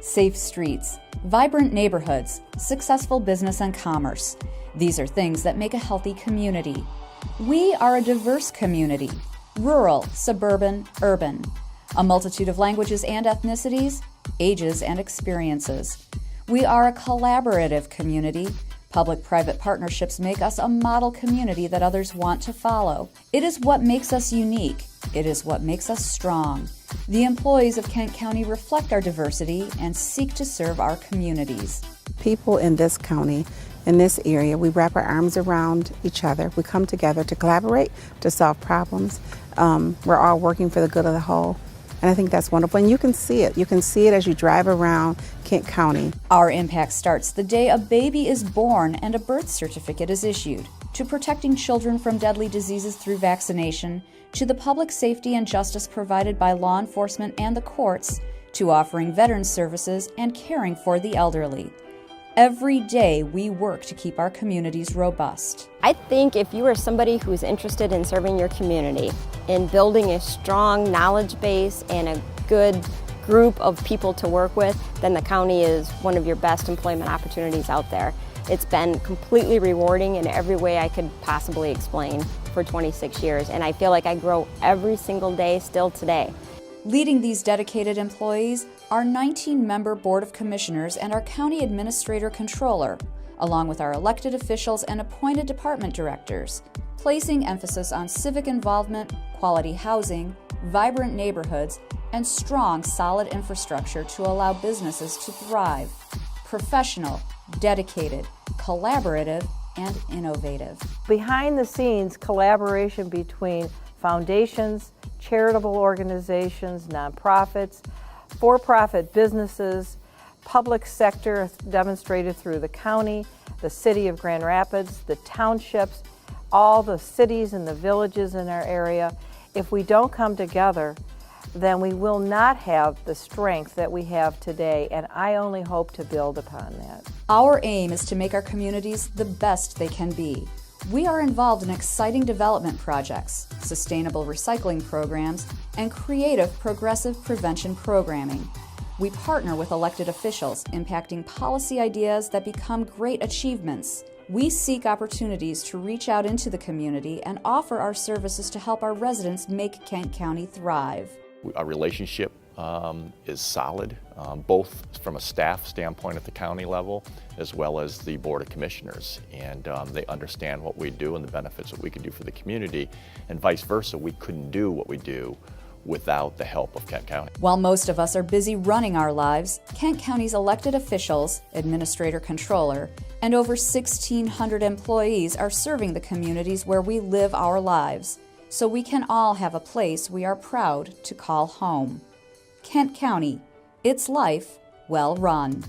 safe streets, vibrant neighborhoods, successful business and commerce. These are things that make a healthy community. We are a diverse community, rural, suburban, urban, a multitude of languages and ethnicities, ages and experiences. We are a collaborative community. Public-private partnerships make us a model community that others want to follow. It is what makes us unique. It is what makes us strong. The employees of Kent County reflect our diversity and seek to serve our communities. People in this county, in this area, we wrap our arms around each other. We come together to collaborate, to solve problems. We're all working for the good of the whole. And I think that's wonderful. And you can see it. You can see it as you drive around Kent County. Our impact starts the day a baby is born and a birth certificate is issued, to protecting children from deadly diseases through vaccination, to the public safety and justice provided by law enforcement and the courts, to offering veterans services and caring for the elderly. Every day we work to keep our communities robust. I think if you are somebody who's interested in serving your community, in building a strong knowledge base and a good group of people to work with, then the county is one of your best employment opportunities out there. It's been completely rewarding in every way I could possibly explain for 26 years, and I feel like I grow every single day still today. Leading these dedicated employees, our 19-member Board of Commissioners and our County Administrator Controller, along with our elected officials and appointed department directors, placing emphasis on civic involvement, quality housing, vibrant neighborhoods, and strong, solid infrastructure to allow businesses to thrive. Professional, dedicated, collaborative, and innovative. Behind the scenes, collaboration between foundations, charitable organizations, nonprofits, for-profit businesses, public sector demonstrated through the county, the city of Grand Rapids, the townships, all the cities and the villages in our area. If we don't come together, then we will not have the strength that we have today, and I only hope to build upon that. Our aim is to make our communities the best they can be. We are involved in exciting development projects, sustainable recycling programs, and creative progressive prevention programming. We partner with elected officials, impacting policy ideas that become great achievements. We seek opportunities to reach out into the community and offer our services to help our residents make Kent County thrive. Our relationship is solid, both from a staff standpoint at the county level as well as the Board of Commissioners. And they understand what we do and the benefits that we can do for the community, and vice versa. We couldn't do what we do without the help of Kent County. While most of us are busy running our lives, Kent County's elected officials, administrator controller, and over 1,600 employees are serving the communities where we live our lives, so we can all have a place we are proud to call home. Kent County, its life well run.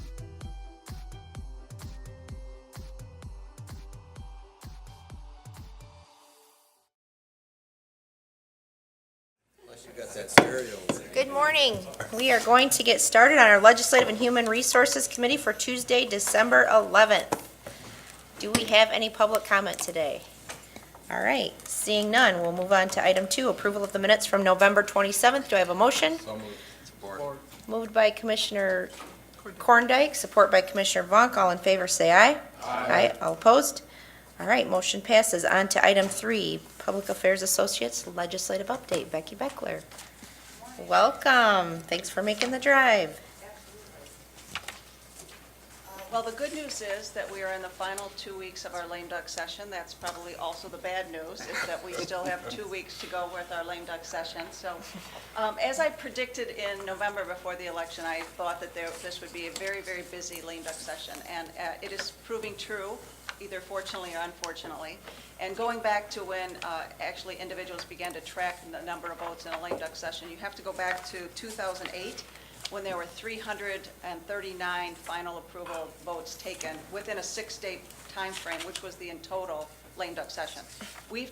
Good morning. We are going to get started on our Legislative and Human Resources Committee for Tuesday, December 11th. Do we have any public comment today? All right, seeing none, we'll move on to item 2, approval of the minutes from November 27th. Do I have a motion? So moved. Support. Moved by Commissioner Korndike, support by Commissioner Vonk. All in favor, say aye. Aye. All opposed? All right, motion passes. On to item 3, Public Affairs Associates Legislative Update. Becky Beckler. Welcome. Thanks for making the drive. Well, the good news is that we are in the final 2 weeks of our lame duck session. That's probably also the bad news, is that we still have 2 weeks to go with our lame duck session. So as I predicted in November before the election, I thought that this would be a very, very busy lame duck session. And it is proving true, either fortunately or unfortunately. And going back to when actually individuals began to track the number of votes in a lame duck session, you have to go back to 2008. When there were 339 final approval votes taken within a 6-day time frame, which was the in total lame duck session. We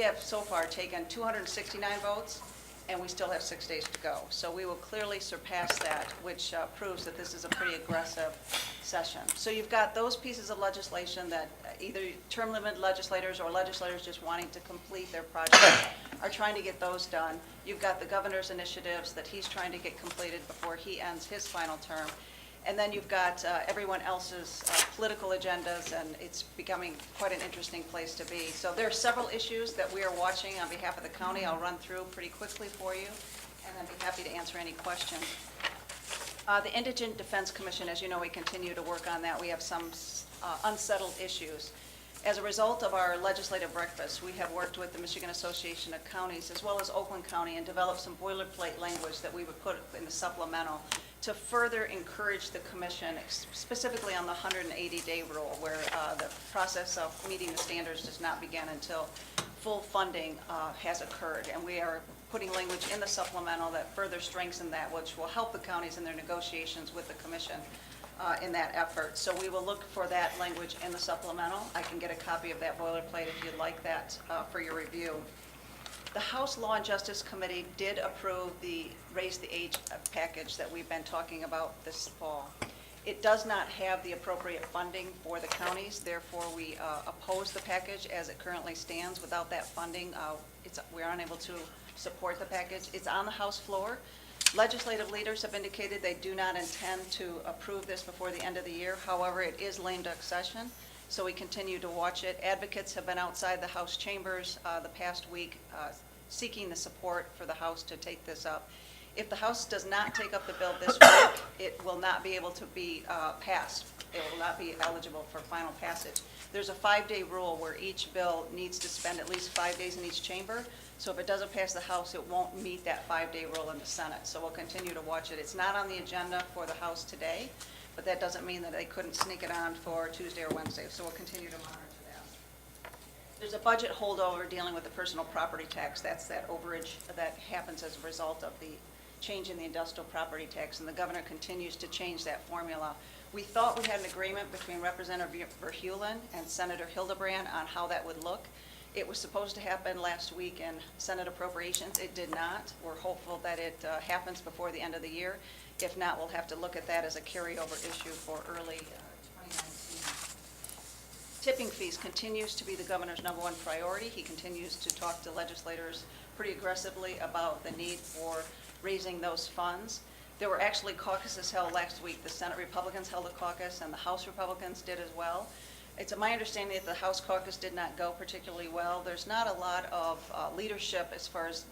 have so far taken 269 votes, and we still have 6 days to go. So we will clearly surpass that, which proves that this is a pretty aggressive session. So you've got those pieces of legislation that either term limit legislators or legislators just wanting to complete their project are trying to get those done. You've got the governor's initiatives that he's trying to get completed before he ends his final term. And then you've got everyone else's political agendas, and it's becoming quite an interesting place to be. So there are several issues that we are watching on behalf of the county. I'll run through pretty quickly for you, and I'd be happy to answer any questions. The Indigent Defense Commission, as you know, we continue to work on that. We have some unsettled issues. As a result of our legislative breakfast, we have worked with the Michigan Association of Counties as well as Oakland County and developed some boilerplate language that we would put in the supplemental to further encourage the commission, specifically on the 180-day rule, where the process of meeting the standards does not begin until full funding has occurred. And we are putting language in the supplemental that further strengthens that, which will help the counties in their negotiations with the commission in that effort. So we will look for that language in the supplemental. I can get a copy of that boilerplate if you'd like that for your review. The House Law and Justice Committee did approve the Raise the Age package that we've been talking about this fall. It does not have the appropriate funding for the counties, therefore we oppose the package as it currently stands. Without that funding, we're unable to support the package. It's on the House floor. Legislative leaders have indicated they do not intend to approve this before the end of the year. However, it is lame duck session, so we continue to watch it. Advocates have been outside the House chambers the past week seeking the support for the House to take this up. If the House does not take up the bill this week, it will not be able to be passed. It will not be eligible for final passage. There's a 5-day rule where each bill needs to spend at least 5 days in each chamber. So if it doesn't pass the House, it won't meet that 5-day rule in the Senate. So we'll continue to watch it. It's not on the agenda for the House today, but that doesn't mean that they couldn't sneak it on for Tuesday or Wednesday. So we'll continue to monitor that. There's a budget holdover dealing with the personal property tax. That's that overage that happens as a result of the change in the industrial property tax, and the governor continues to change that formula. We thought we had an agreement between Representative Verheulen and Senator Hildebrand on how that would look. It was supposed to happen last week in Senate Appropriations. It did not. We're hopeful that it happens before the end of the year. If not, we'll have to look at that as a carryover issue for early 2019. Tipping fees continues to be the governor's #1 priority. He continues to talk to legislators pretty aggressively about the need for raising those funds. There were actually caucuses held last week. The Senate Republicans held a caucus and the House Republicans did as well. It's my understanding that the House caucus did not go particularly well. There's not a lot of leadership as far as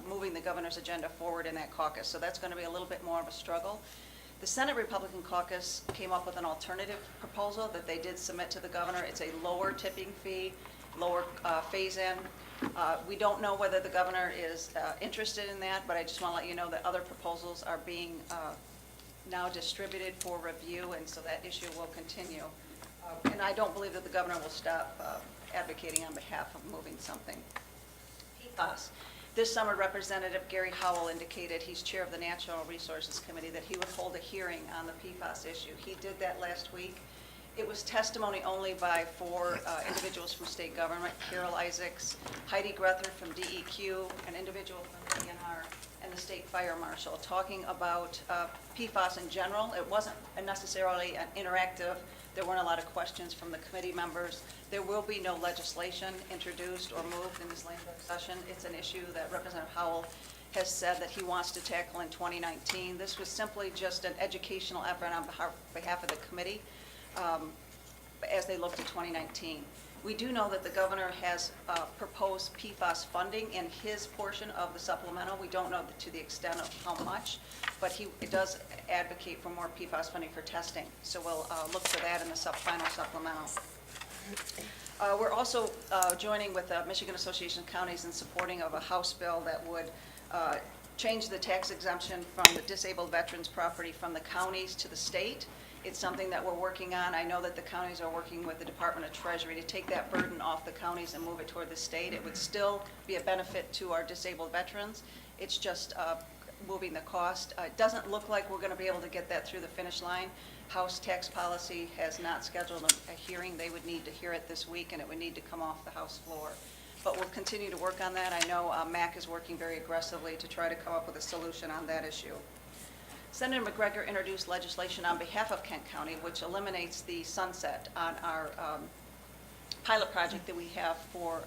moving the governor's agenda forward in that caucus, so that's going to be a little bit more of a struggle. The Senate Republican caucus came up with an alternative proposal that they did submit to the governor. It's a lower tipping fee, lower phase-in. We don't know whether the governor is interested in that, but I just want to let you know that other proposals are being now distributed for review, and so that issue will continue. And I don't believe that the governor will stop advocating on behalf of moving something. PFAS. This summer, Representative Gary Howell indicated, he's chair of the Natural Resources Committee, that he would hold a hearing on the PFAS issue. He did that last week. It was testimony only by 4 individuals from state government, Carol Isaacs, Heidi Grether from DEQ, an individual from DNR, and the state fire marshal, talking about PFAS in general. It wasn't necessarily an interactive. There weren't a lot of questions from the committee members. There will be no legislation introduced or moved in this lame duck session. It's an issue that Representative Howell has said that he wants to tackle in 2019. This was simply just an educational effort on behalf of the committee as they look to 2019. We do know that the governor has proposed PFAS funding in his portion of the supplemental. We don't know to the extent of how much, but he does advocate for more PFAS funding for testing. So we'll look for that in the final supplemental. We're also joining with the Michigan Association of Counties in supporting of a House bill that would change the tax exemption from the disabled veterans property from the counties to the state. It's something that we're working on. I know that the counties are working with the Department of Treasury to take that burden off the counties and move it toward the state. It would still be a benefit to our disabled veterans. It's just moving the cost. It doesn't look like we're going to be able to get that through the finish line. House Tax Policy has not scheduled a hearing. They would need to hear it this week, and it would need to come off the House floor. But we'll continue to work on that. I know MAC is working very aggressively to try to come up with a solution on that issue. Senator McGregor introduced legislation on behalf of Kent County which eliminates the sunset on our pilot project that we have for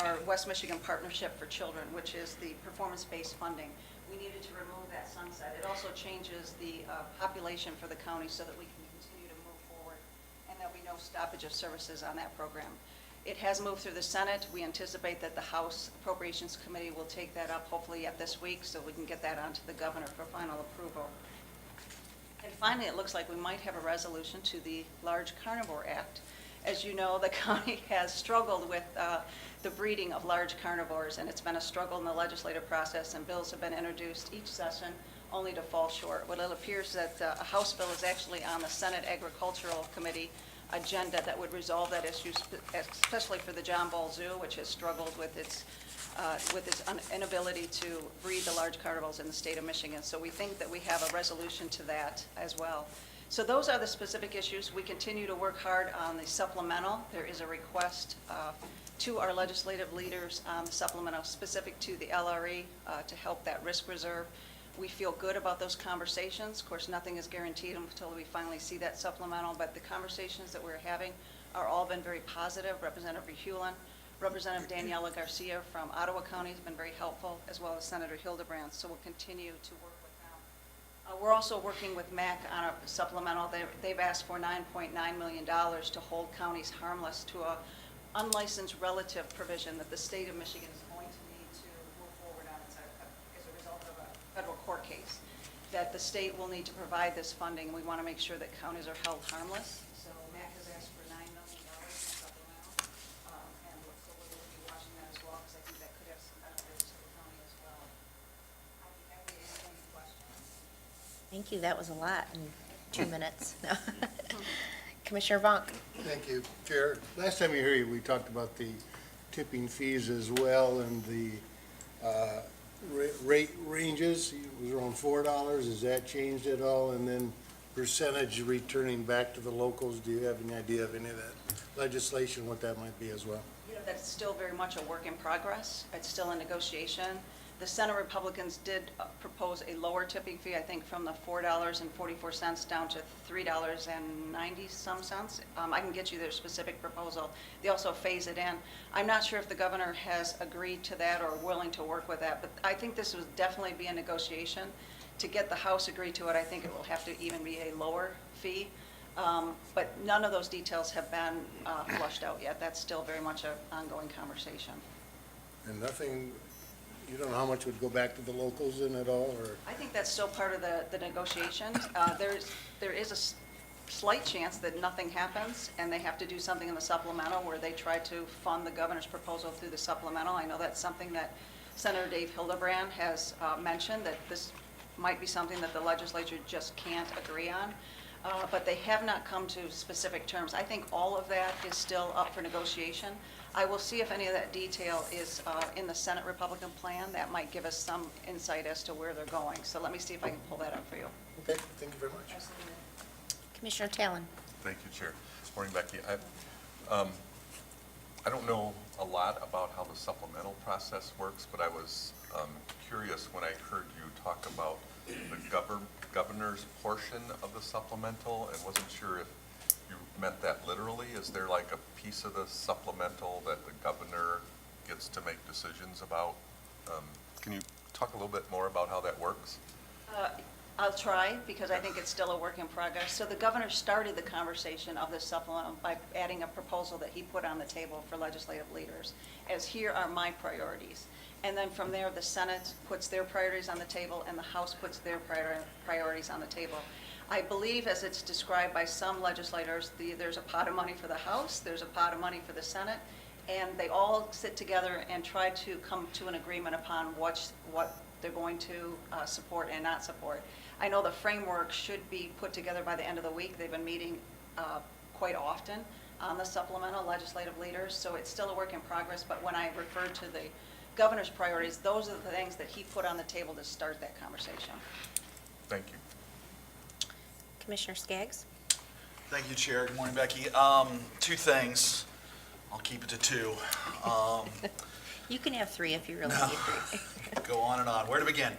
our West Michigan Partnership for Children, which is the performance-based funding. We needed to remove that sunset. It also changes the population for the county so that we can continue to move forward, and there'll be no stoppage of services on that program. It has moved through the Senate. We anticipate that the House Appropriations Committee will take that up hopefully yet this week so we can get that onto the governor for final approval. And finally, it looks like we might have a resolution to the Large Carnivore Act. As you know, the county has struggled with the breeding of large carnivores, and it's been a struggle in the legislative process, and bills have been introduced each session only to fall short. Well, it appears that a House bill is actually on the Senate Agricultural Committee agenda that would resolve that issue, especially for the John Ball Zoo, which has struggled with its inability to breed the large carnivores in the state of Michigan. So we think that we have a resolution to that as well. So those are the specific issues. We continue to work hard on the supplemental. There is a request to our legislative leaders on the supplemental specific to the LRE to help that risk reserve. We feel good about those conversations. Of course, nothing is guaranteed until we finally see that supplemental, but the conversations that we're having are all been very positive. Representative Rehulin, Representative Daniela Garcia from Ottawa County has been very helpful, as well as Senator Hildebrand, so we'll continue to work with them. We're also working with MAC on a supplemental. They've asked for $9.9 million to hold counties harmless to a unlicensed relative provision that the state of Michigan is going to need to move forward on as a result of a federal court case, that the state will need to provide this funding. We want to make sure that counties are held harmless. So MAC has asked for $9 million in supplemental, and so we'll be watching that as well, because I think that could have some benefits to the county as well. I'll be happy to answer any questions. Thank you, that was a lot in 2 minutes. Commissioner Vonk. Thank you, Chair. Last time you were here, we talked about the tipping fees as well, and the rate ranges. It was around $4. Has that changed at all? And then percentage returning back to the locals. Do you have any idea of any of that legislation, what that might be as well? You know, that's still very much a work in progress. It's still in negotiation. The Senate Republicans did propose a lower tipping fee, I think from the $4.44 down to $3.90 cents. I can get you their specific proposal. They also phase it in. I'm not sure if the governor has agreed to that or willing to work with that, but I think this would definitely be a negotiation. To get the House agreed to it, I think it will have to even be a lower fee. But none of those details have been flushed out yet. That's still very much an ongoing conversation. And nothing, you don't know how much would go back to the locals in at all, or? I think that's still part of the negotiations. There is a slight chance that nothing happens, and they have to do something in the supplemental where they try to fund the governor's proposal through the supplemental. I know that's something that Senator Dave Hildebrand has mentioned, that this might be something that the legislature just can't agree on. But they have not come to specific terms. I think all of that is still up for negotiation. I will see if any of that detail is in the Senate Republican plan. That might give us some insight as to where they're going. So let me see if I can pull that up for you. Okay, thank you very much. Commissioner Talon. Thank you, Chair. Morning, Becky. I don't know a lot about how the supplemental process works, but I was curious when I heard you talk about the governor's portion of the supplemental, and wasn't sure if you meant that literally. Is there like a piece of the supplemental that the governor gets to make decisions about? Can you talk a little bit more about how that works? I'll try, because I think it's still a work in progress. So the governor started the conversation of this supplemental by adding a proposal that he put on the table for legislative leaders, as here are my priorities. And then from there, the Senate puts their priorities on the table, and the House puts their priorities on the table. I believe, as it's described by some legislators, there's a pot of money for the House, there's a pot of money for the Senate, and they all sit together and try to come to an agreement upon what they're going to support and not support. I know the framework should be put together by the end of the week. They've been meeting quite often on the supplemental legislative leaders, so it's still a work in progress. But when I referred to the governor's priorities, those are the things that he put on the table to start that conversation. Thank you. Commissioner Skaggs. Thank you, Chair. Good morning, Becky. Two things. I'll keep it to two. You can have 3 if you really need 3. Go on and on. Where to begin?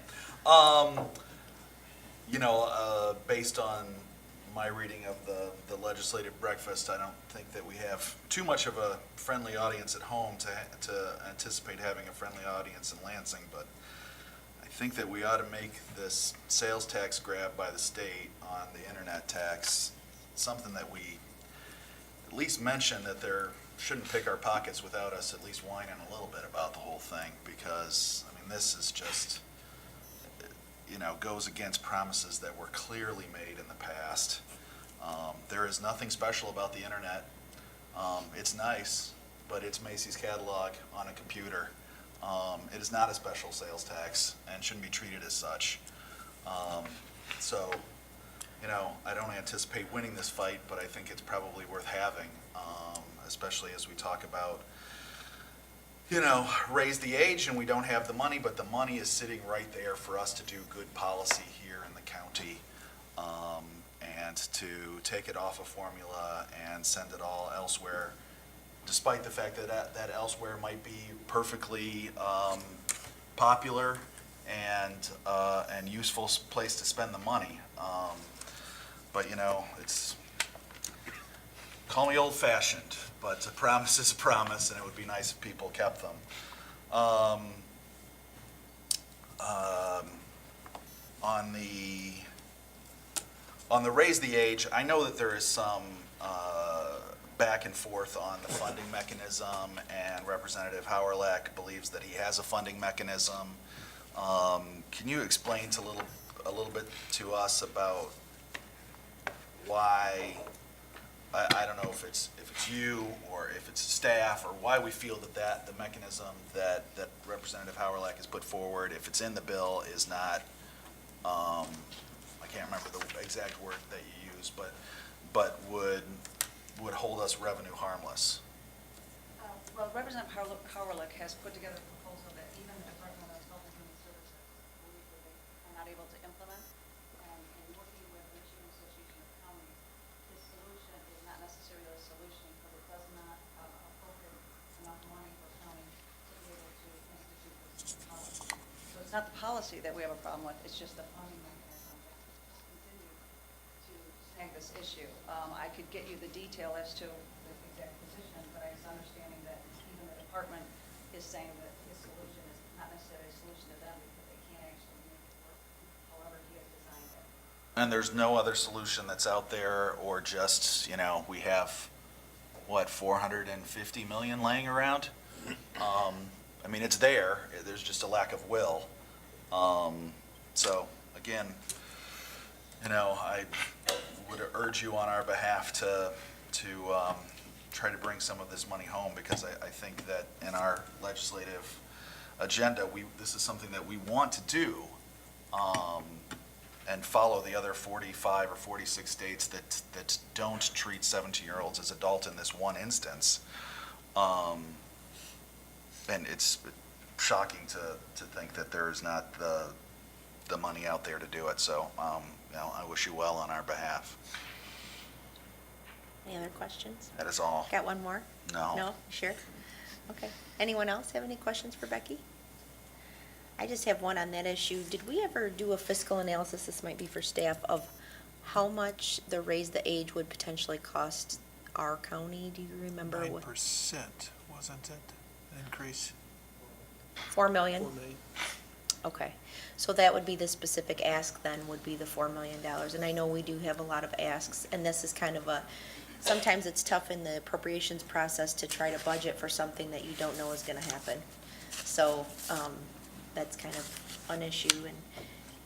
Based on my reading of the legislative breakfast, I don't think that we have too much of a friendly audience at home to anticipate having a friendly audience in Lansing, but I think that we ought to make this sales tax grab by the state on the internet tax something that we at least mention, that there shouldn't pick our pockets without us at least whining a little bit about the whole thing, because, I mean, this is just, goes against promises that were clearly made in the past. There is nothing special about the internet. It's nice, but it's Macy's catalog on a computer. It is not a special sales tax and shouldn't be treated as such. So, I don't anticipate winning this fight, but I think it's probably worth having, especially as we talk about, raise the age and we don't have the money, but the money is sitting right there for us to do good policy here in the county, and to take it off a formula and send it all elsewhere, despite the fact that that elsewhere might be perfectly popular and useful place to spend the money. But it's, call me old-fashioned, but a promise is a promise, and it would be nice if people kept them. On the raise the age, I know that there is some back and forth on the funding mechanism, and Representative Hauerlach believes that he has a funding mechanism. Can you explain a little bit to us about why, I don't know if it's you or if it's staff, or why we feel that the mechanism that Representative Hauerlach has put forward, if it's in the bill, is not, I can't remember the exact word that you used, but would hold us revenue harmless. Well, Representative Hauerlach has put together a proposal that even the Department of Health and Human Services believe that they are not able to implement. And in working with the Michigan Association of Counties, this solution is not necessarily a solution because it does not appropriate enough money for counties to be able to institute this policy. So it's not the policy that we have a problem with, it's just the funding mechanism that continue to snag this issue. I could get you the detail as to the exact position, but I was understanding that even the department is saying that his solution is not necessarily a solution to them because they can't actually make it work however he has designed it. And there's no other solution that's out there, or just, we have, what, 450 million laying around? I mean, it's there, there's just a lack of will. So, again, I would urge you on our behalf to try to bring some of this money home, because I think that in our legislative agenda, this is something that we want to do, and follow the other 45 or 46 states that don't treat 17-year-olds as adult in this one instance. And it's shocking to think that there's not the money out there to do it. So, I wish you well on our behalf. Any other questions? That is all. Got one more? No. No? Sure? Okay. Anyone else have any questions for Becky? I just have one on that issue. Did we ever do a fiscal analysis, this might be for staff, of how much the raise the age would potentially cost our county? Do you remember? 9%, wasn't it, an increase? 4 million? 4 million. Okay. So that would be the specific ask then, would be the $4 million. And I know we do have a lot of asks, and this is kind of sometimes it's tough in the appropriations process to try to budget for something that you don't know is going to happen. So that's kind of an issue.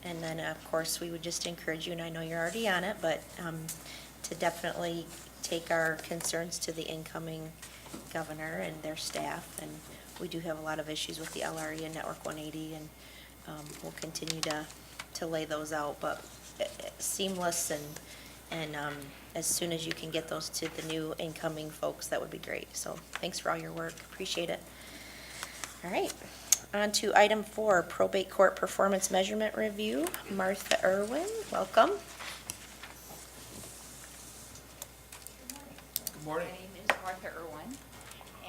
And then, of course, we would just encourage you, and I know you're already on it, but to definitely take our concerns to the incoming governor and their staff. And we do have a lot of issues with the LRE and Network 180, and we'll continue to lay those out, but seamless and as soon as you can get those to the new incoming folks, that would be great. So thanks for all your work, appreciate it. All right, on to item 4, probate court performance measurement review. Martha Irwin, welcome. Good morning. My name is Martha Irwin,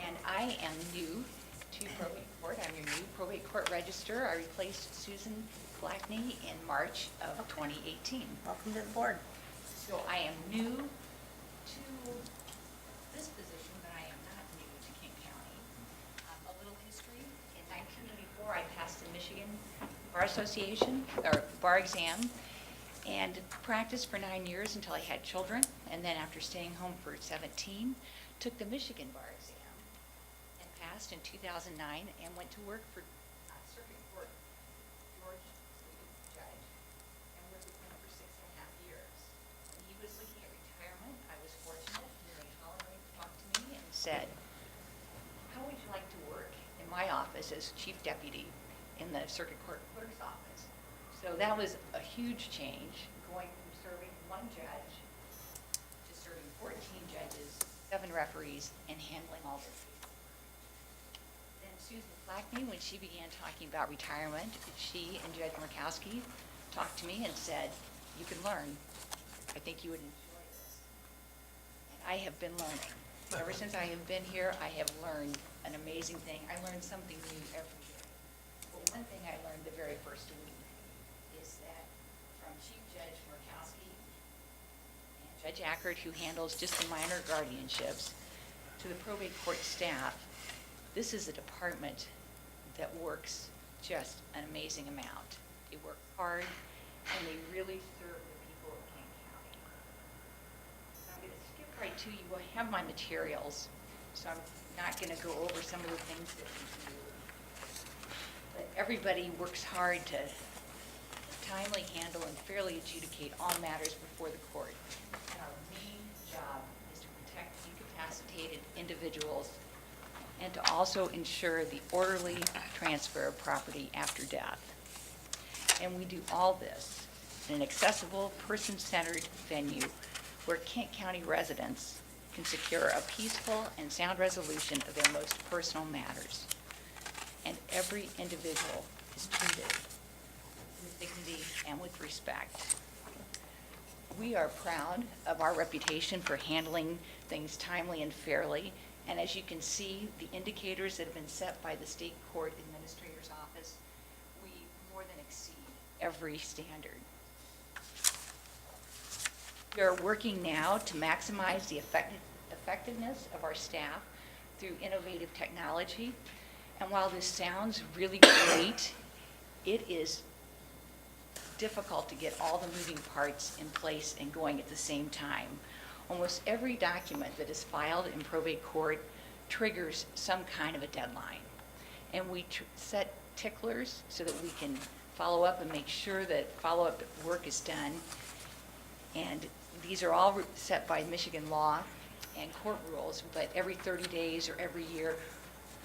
and I am new to probate court. I'm your new probate court registrar. I replaced Susan Blackney in March of 2018. Welcome to the board. So I am new to this position, but I am not new to King County. A little history, in 1984, I passed the Michigan Bar Association, or bar exam, and practiced for 9 years until I had children, and then after staying home for 17, took the Michigan bar exam and passed in 2009 and went to work for Circuit Court George Judge and worked with him for 6.5 years. When he was looking at retirement, I was fortunate. Mary Holloway talked to me and said, how would you like to work in my office as chief deputy in the Circuit Court Clerk's office? So that was a huge change, going from serving one judge to serving 14 judges, 7 referees, and handling all their cases. Then Susan Flackney, when she began talking about retirement, she and Judge Murkowski talked to me and said, you can learn. I think you would enjoy this. And I have been learning. Ever since I have been here, I have learned an amazing thing. I learn something new every day. But one thing I learned the very first week is that from Chief Judge Murkowski and Judge Ackert, who handles just the minor guardianships, to the probate court staff, this is a department that works just an amazing amount. They work hard, and they really serve the people of King County. So I'm going to skip right to you. I have my materials, so I'm not going to go over some of the things that we do. But everybody works hard to timely handle and fairly adjudicate all matters before the court. And our main job is to protect incapacitated individuals and to also ensure the orderly transfer of property after death. And we do all this in an accessible, person-centered venue where Kent County residents can secure a peaceful and sound resolution of their most personal matters. And every individual is treated with dignity and with respect. We are proud of our reputation for handling things timely and fairly. And as you can see, the indicators that have been set by the State Court Administrator's Office, we more than exceed every standard. We are working now to maximize the effectiveness of our staff through innovative technology. And while this sounds really great, it is difficult to get all the moving parts in place and going at the same time. Almost every document that is filed in probate court triggers some kind of a deadline. And we set ticklers so that we can follow up and make sure that follow-up work is done. And these are all set by Michigan law and court rules, but every 30 days or every year,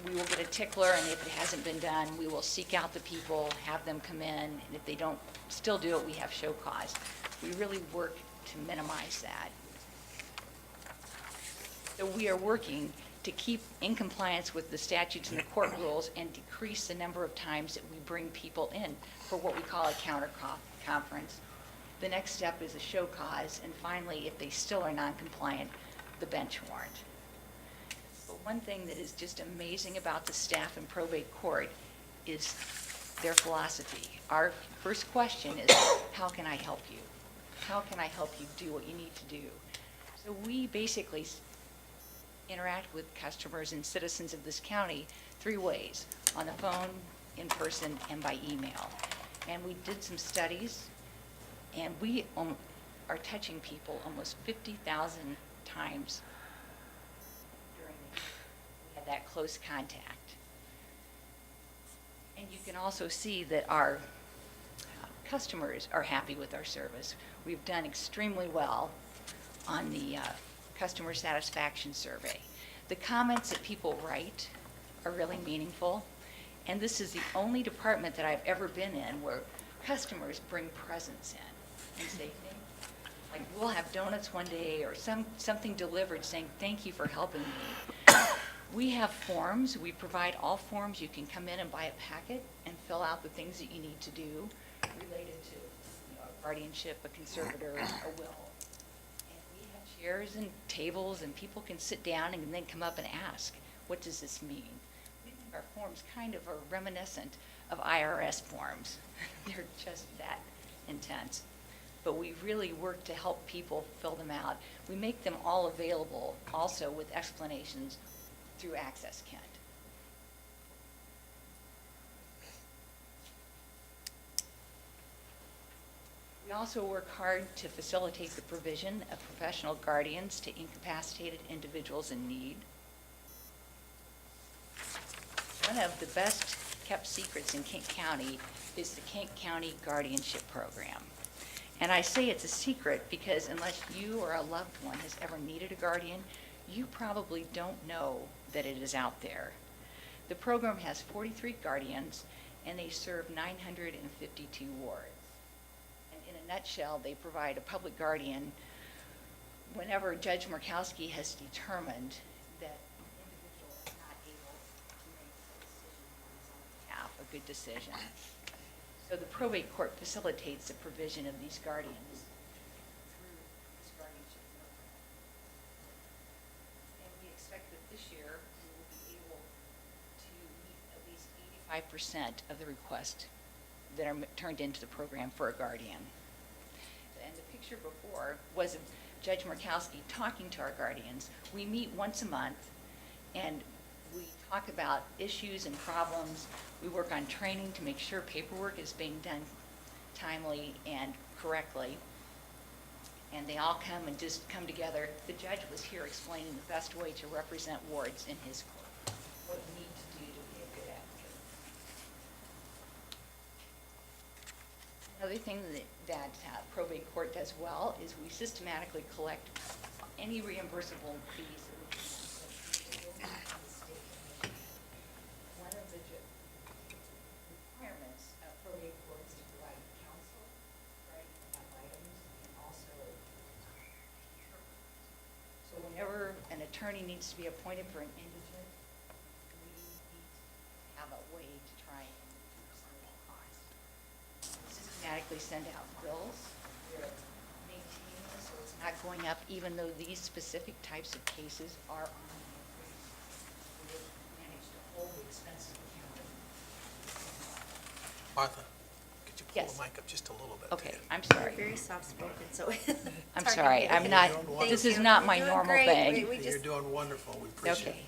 we will get a tickler, and if it hasn't been done, we will seek out the people, have them come in, and if they don't still do it, we have show cause. We really work to minimize that. So we are working to keep in compliance with the statutes and the court rules and decrease the number of times that we bring people in for what we call a counter conference. The next step is a show cause, and finally, if they still are non-compliant, the bench warrant. But one thing that is just amazing about the staff in probate court is their philosophy. Our first question is, how can I help you? How can I help you do what you need to do? So we basically interact with customers and citizens of this county 3 ways: on the phone, in person, and by email. And we did some studies, and we are touching people almost 50,000 times during the year. We had that close contact. And you can also see that our customers are happy with our service. We've done extremely well on the customer satisfaction survey. The comments that people write are really meaningful, and this is the only department that I've ever been in where customers bring presents in and say, like, we'll have donuts one day or something delivered saying, thank you for helping me. We have forms. We provide all forms. You can come in and buy a packet and fill out the things that you need to do related to a guardianship, a conservator, a will. And we have chairs and tables, and people can sit down and then come up and ask, what does this mean? We think our forms kind of are reminiscent of IRS forms. They're just that intense. but we really work to help people fill them out. We make them all available also with explanations through Access Kent. We also work hard to facilitate the provision of professional guardians to incapacitated individuals in need. One of the best kept secrets in Kent County is the Kent County Guardianship Program. And I say it's a secret because unless you or a loved one has ever needed a guardian, you probably don't know that it is out there. The program has 43 guardians and they serve 952 wards. And in a nutshell, they provide a public guardian whenever Judge Murkowski has determined that an individual is not able to make a decision on his own behalf, a good decision. So the probate court facilitates the provision of these guardians through this guardianship program. And we expect that this year we will be able to meet at least 85% of the requests that are turned into the program for a guardian. And the picture before was of Judge Murkowski talking to our guardians. We meet once a month and we talk about issues and problems. We work on training to make sure paperwork is being done timely and correctly. And they all come and just come together. The judge was here explaining the best way to represent wards in his court, what you need to do to be a good advocate. Another thing that probate court does well is we systematically collect any reimbursable fees that we can. One of the requirements of probate court is to provide counsel, right, about items, and also so whenever an attorney needs to be appointed for an indigent, we need to have a way to try and reduce some of that cost. Systematically send out bills, we're maintaining this so it's not going up, even though these specific types of cases are on the increase. We manage to hold the expenses of the county. Martha, could you pull Yes. the mic up just a little bit? Okay, to you? I'm sorry. Very soft-spoken, so. I'm sorry, I'm not, Thank this is you. not You're my doing normal great. thing. We You're just, doing wonderful. We appreciate Okay. it.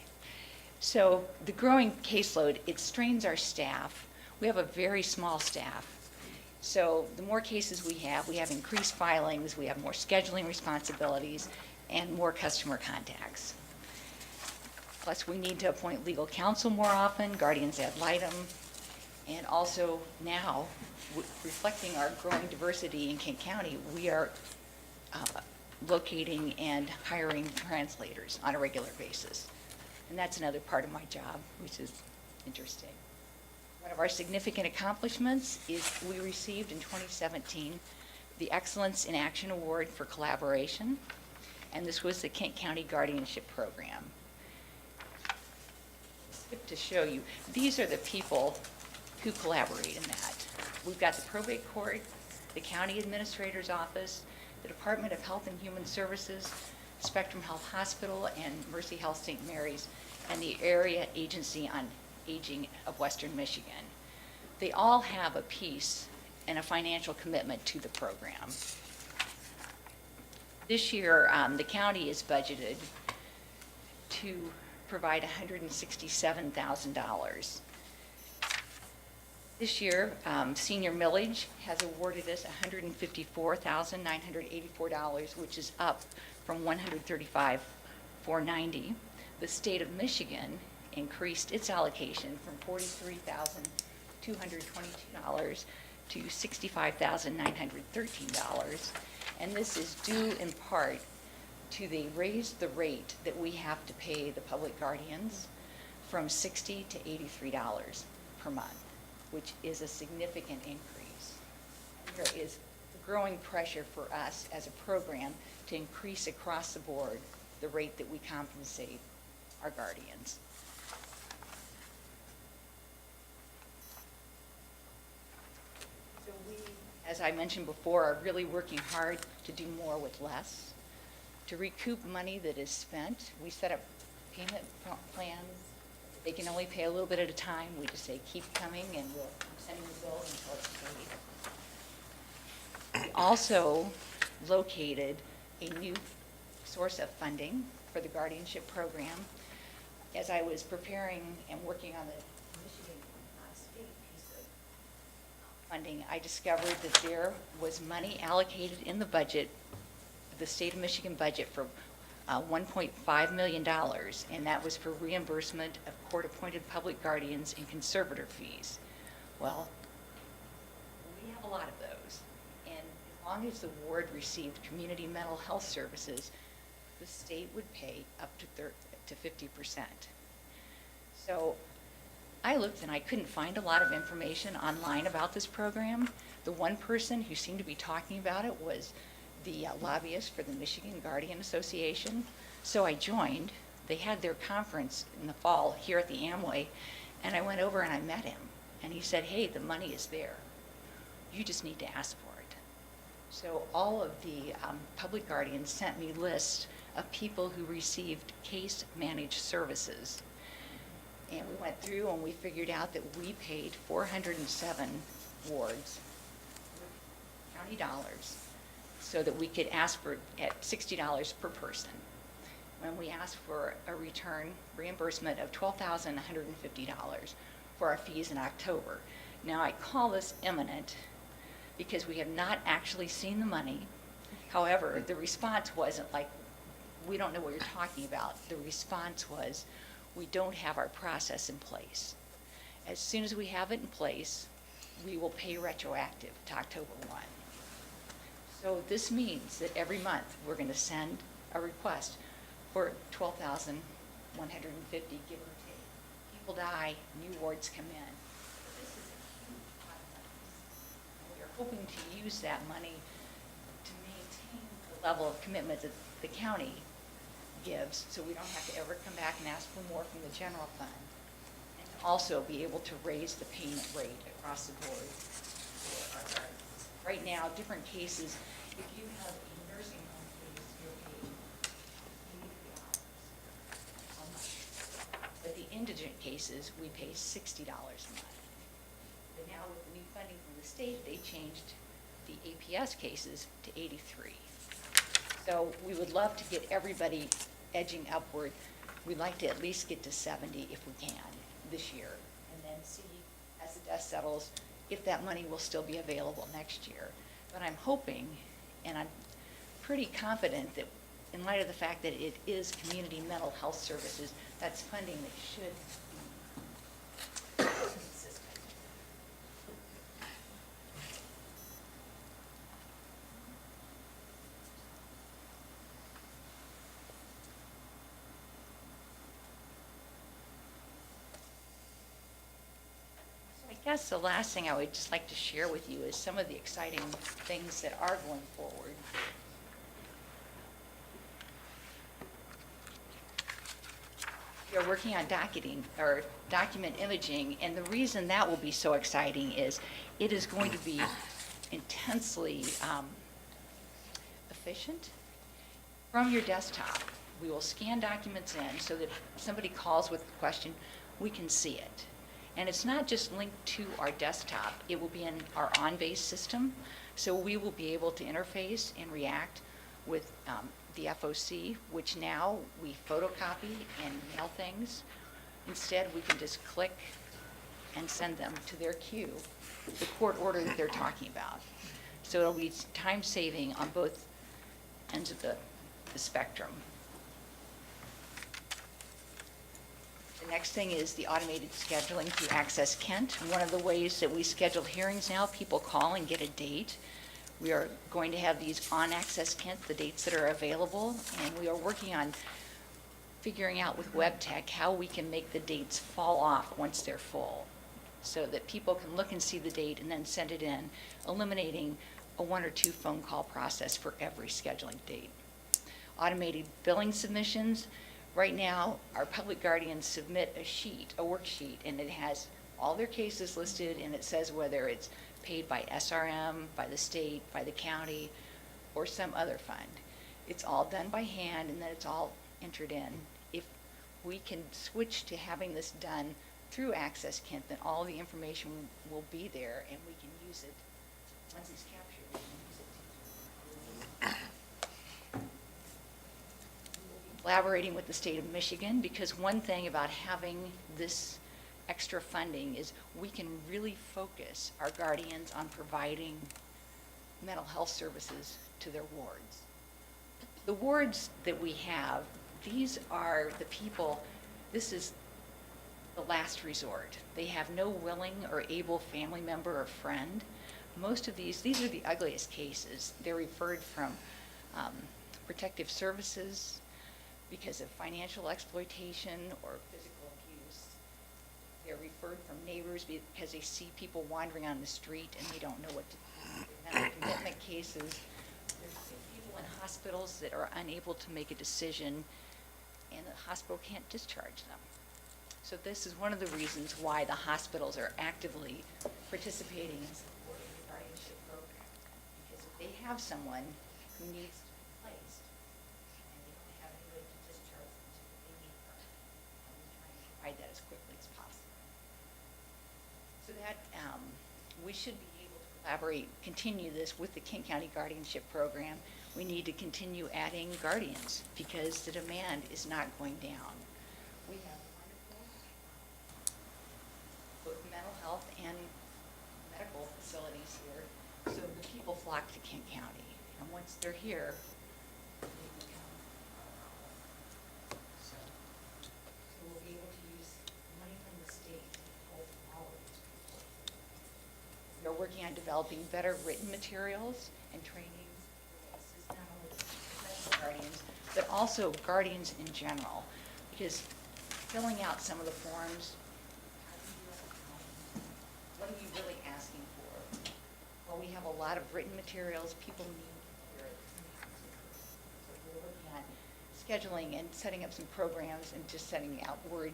So the growing caseload, it strains our staff. We have a very small staff. So the more cases we have increased filings, we have more scheduling responsibilities, and more customer contacts. Plus, we need to appoint legal counsel more often, guardians ad litem, and also now, reflecting our growing diversity in Kent County, we are locating and hiring translators on a regular basis. And that's another part of my job, which is interesting. One of our significant accomplishments is we received in 2017 the Excellence in Action Award for Collaboration, and this was the Kent County Guardianship Program. To show you, these are the people who collaborate in that. We've got the probate court, the county administrator's office, the Department of Health and Human Services, Spectrum Health Hospital, and Mercy Health St. Mary's, and the Area Agency on Aging of Western Michigan. They all have a piece and a financial commitment to the program. This year, the county is budgeted to provide $167,000. This year, Senior Millage has awarded us $154,984, which is up from $135,490. The state of Michigan increased its allocation from $43,222 to $65,913. And this is due in part to they raised the rate that we have to pay the public guardians from $60 to $83 per month, which is a significant increase. There is growing pressure for us as a program to increase across the board the rate that we compensate our guardians. So we, as I mentioned before, are really working hard to do more with less. To recoup money that is spent, we set up payment plans. They can only pay a little bit at a time. We just say, keep coming, and we'll keep sending the bills until it's paid. also located a new source of funding for the guardianship program. As I was preparing and working on the Michigan state piece of funding, I discovered that there was money allocated in the budget, the state of Michigan budget, for $1.5 million, and that was for reimbursement of court-appointed public guardians and conservator fees. Well, we have a lot of those, and as long as the ward received community mental health services, the state would pay up to 50%. So I looked and I couldn't find a lot of information online about this program. The one person who seemed to be talking about it was the lobbyist for the Michigan Guardian Association. So I joined. They had their conference in the fall here at the Amway, and I went over and I met him. And he said, hey, the money is there. You just need to ask for it. So all of the public guardians sent me lists of people who received case managed services. And we went through and we figured out that we paid 407 wards, county dollars, so that we could ask for at $60 per person. When we asked for a return reimbursement of $12,150 for our fees in October. Now I call this imminent because we have not actually seen the money. However, the response wasn't like, we don't know what you're talking about. The response was, we don't have our process in place. As soon as we have it in place, we will pay retroactive to October 1. So this means that every month we're going to send a request for $12,150, give or take. People die, new wards come in. This is a huge pot of money. We are hoping to use that money to maintain the level of commitment that the county gives, so we don't have to ever come back and ask for more from the general fund, and to also be able to raise the payment rate across the board for our guardians. Right now, different cases, if you have a nursing home case, you're paid $83 a month. But the indigent cases, we pay $60 a month. But now with the new funding from the state, they changed the APS cases to $83. So we would love to get everybody edging upward. We'd like to at least get to 70 if we can this year, and then see as the dust settles if that money will still be available next year. But I'm hoping, and I'm pretty confident that in light of the fact that it is community mental health services, that's funding that should be consistent. I guess the last thing I would just like to share with you is some of the exciting things that are going forward. We are working on document imaging, and the reason that will be so exciting is it is going to be intensely efficient. From your desktop, we will scan documents in so that if somebody calls with a question, we can see it. And it's not just linked to our desktop, it will be in our on-base system, so we will be able to interface and react with the FOC, which now we photocopy and mail things. Instead, we can just click and send them to their queue, the court order that they're talking about. So it'll be time saving on both ends of the spectrum. The next thing is the automated scheduling through Access Kent. One of the ways that we schedule hearings now, people call and get a date. We are going to have these on Access Kent, the dates that are available, and we are working on figuring out with WebTech how we can make the dates fall off once they're full, so that people can look and see the date and then send it in, eliminating a 1 or 2 phone call process for every scheduling date. Automated billing submissions. Right now, our public guardians submit a sheet, a worksheet, and it has all their cases listed, and it says whether it's paid by SRM, by the state, by the county, or some other fund. It's all done by hand, and then it's all entered in. If we can switch to having this done through Access Kent, then all the information will be there, and we can use it. Once it's captured, we can use it to collaborating with the state of Michigan, because one thing about having this extra funding is we can really focus our guardians on providing mental health services to their wards. The wards that we have, these are the people, this is the last resort. They have no willing or able family member or friend. Most of these are the ugliest cases. They're referred from protective services because of financial exploitation or physical abuse. They're referred from neighbors because they see people wandering on the street and they don't know what to do. Mental commitment cases. There's people in hospitals that are unable to make a decision and the hospital can't discharge them. So this is one of the reasons why the hospitals are actively participating in supporting the guardianship program. Because if they have someone who needs to be placed and they don't have anybody to discharge them to, they need them. And we try and provide that as quickly as possible. So that we should be able to collaborate, continue this with the Kent County Guardianship Program. We need to continue adding guardians because the demand is not going down. We have wonderful both mental health and medical facilities here, so the people flock to Kent County. And once they're here, they become so we'll be able to use money from the state to hold all of these people. We are working on developing better written materials and trainings for assist not only professional guardians, but also guardians in general. Because filling out some of the forms, what are you really asking for? Well, we have a lot of written materials. People need to hear it. So we're looking at scheduling and setting up some programs and just sending out word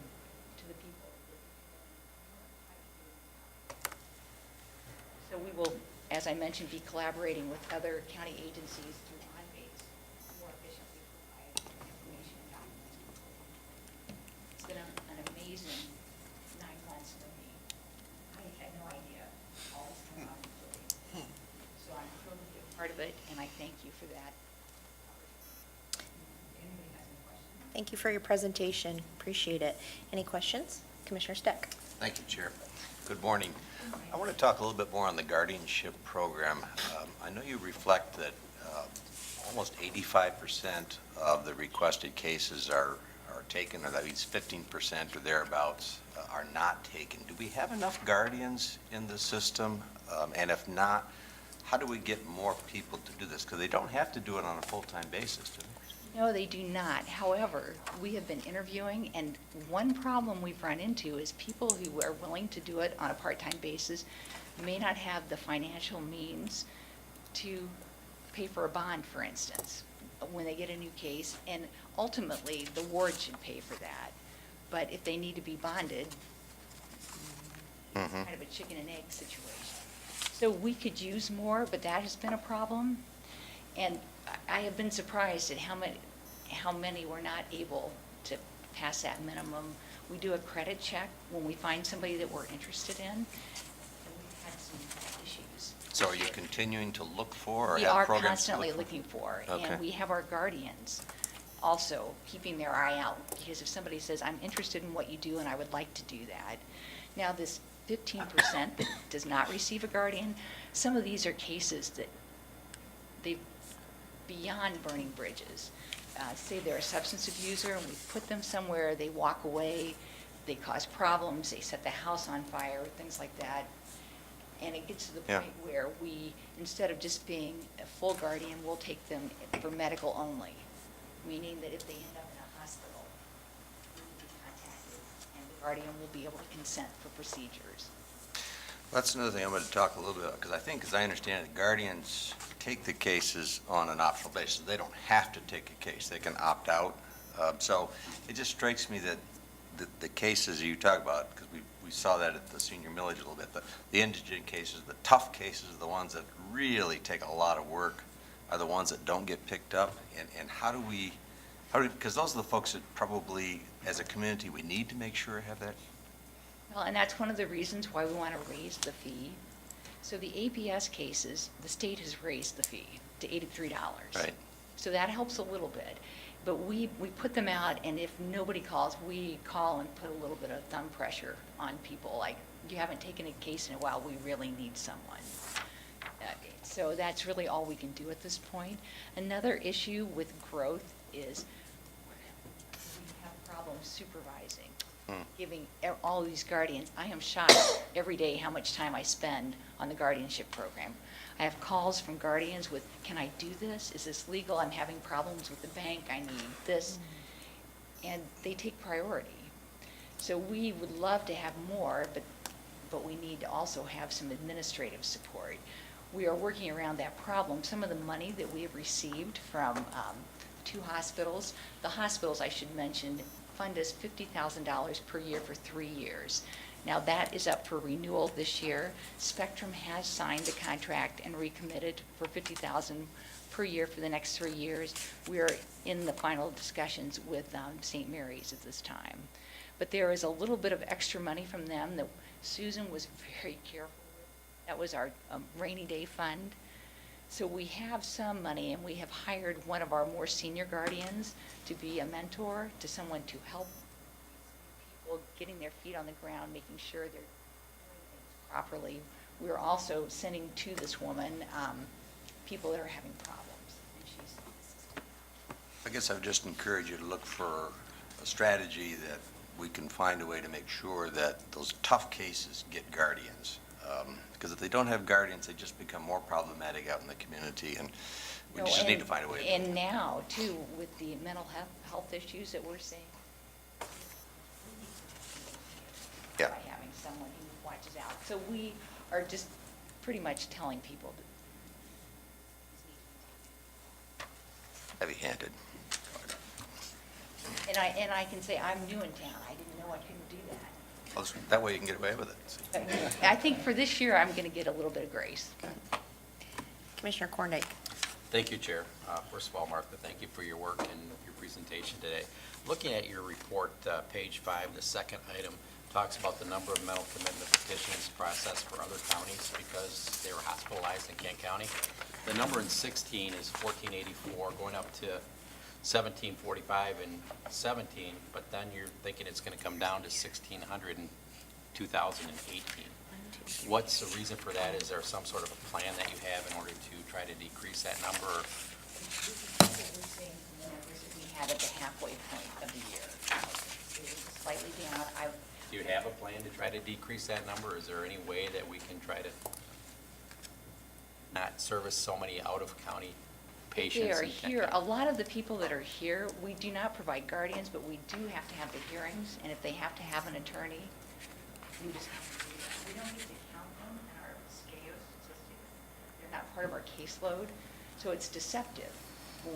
to the people. So we will, as I mentioned, be collaborating with other county agencies through OnBase to more efficiently provide information and documents. It's been an amazing 9 months for me. I had no idea all this came out including. So I'm thrilled to be a part of it, and I thank you for that. Anybody has any questions? Thank you for your presentation. Appreciate it. Any questions? Commissioner Steck. Thank you, Chair. Good morning. I want to talk a little bit more on the guardianship program. I know you reflect that almost 85% of the requested cases are taken, or that means 15% or thereabouts are not taken. Do we have enough guardians in the system? And if not, how do we get more people to do this? Because they don't have to do it on a full-time basis, do they? No, they do not. However, we have been interviewing, and one problem we've run into is people who are willing to do it on a part-time basis may not have the financial means to pay for a bond, for instance, when they get a new case, and ultimately, the ward should pay for that. But if they need to be bonded, it's kind of a chicken and egg situation. So we could use more, but that has been a problem. And I have been surprised at how many were not able to pass that minimum. We do a credit check when we find somebody that we're interested in, and we've had some issues. So are you continuing to look for or We have are programs to constantly look for? looking for, Okay. and we have our guardians also keeping their eye out, because if somebody says, I'm interested in what you do and I would like to do that. Now, this 15% that does not receive a guardian, some of these are cases that they've beyond burning bridges. Say they're a substance abuser and we put them somewhere, they walk away, they cause problems, they set the house on fire, things like that. And it gets to the Yeah. point where we, instead of just being a full guardian, we'll take them for medical only, meaning that if they end up in a hospital, we will be contacted and the guardian will be able to consent for procedures. That's another thing I'm going to talk a little bit about, because I think, as I understand it, guardians take the cases on an optional basis. They don't have to take a case. They can opt out. So it just strikes me that the cases you talk about, because we saw that at the senior millage a little bit, the indigent cases, the tough cases, the ones that really take a lot of work, are the ones that don't get picked up. And how do we, because those are the folks that probably, as a community, we need to make sure have that. Well, and that's one of the reasons why we want to raise the fee. So the APS cases, the state has raised the fee to $83. Right. So that helps a little bit. But we put them out, and if nobody calls, we call and put a little bit of thumb pressure on people, like, you haven't taken a case in a while, we really need someone. So that's really all we can do at this point. Another issue with growth is we have problems supervising, giving all these guardians. I am shocked every day how much time I spend on the guardianship program. I have calls from guardians with, can I do this? Is this legal? I'm having problems with the bank. I need this. And they take priority. So we would love to have more, but we need to also have some administrative support. We are working around that problem. Some of the money that we have received from 2 hospitals, the hospitals, I should mention, fund us $50,000 per year for 3 years. Now that is up for renewal this year. Spectrum has signed the contract and recommitted for $50,000 per year for the next 3 years. We're in the final discussions with St. Mary's at this time. But there is a little bit of extra money from them that Susan was very careful with. That was our rainy day fund. So we have some money, and we have hired one of our more senior guardians to be a mentor, to someone to help people getting their feet on the ground, making sure they're doing things properly. We're also sending to this woman people that are having problems. And she's I guess I would just encourage you to look for a strategy that we can find a way to make sure that those tough cases get guardians. Because if they don't have guardians, they just become more problematic out in the community, and we just need to find a way to do it. And now, too, with the mental health issues that we're seeing, Yeah. by having someone who watches out. So we are just pretty much telling people that Heavy-handed. and I can say, I'm new in town, I didn't know I couldn't do that. Well, that way you can get away with it. See? I think for this year, I'm going to get a little bit of grace. Commissioner Korndike. Thank you, Chair. First of all, Martha, thank you for your work and your presentation today. Looking at your report, page 5, the second item talks about the number of mental commitment petitions processed for other counties because they were hospitalized in Kent County. The number in 16 is 1484, going up to 1745 and 17, but then you're thinking it's going to come down to 1600 in 2018. What's the reason for that? Is there some sort of a plan that you have in order to try to decrease that number? We had at the halfway point of the year. It was slightly down. Do you have a plan to try to decrease that number? Is there any way that we can try to not service so many out-of-county patients? They are in Kent here. County? A lot of the people that are here, we do not provide guardians, but we do have to have the hearings, and if they have to have an attorney, we just have to do that. We don't get to count them in our SCAO statistics. They're not part of our caseload, so it's deceptive.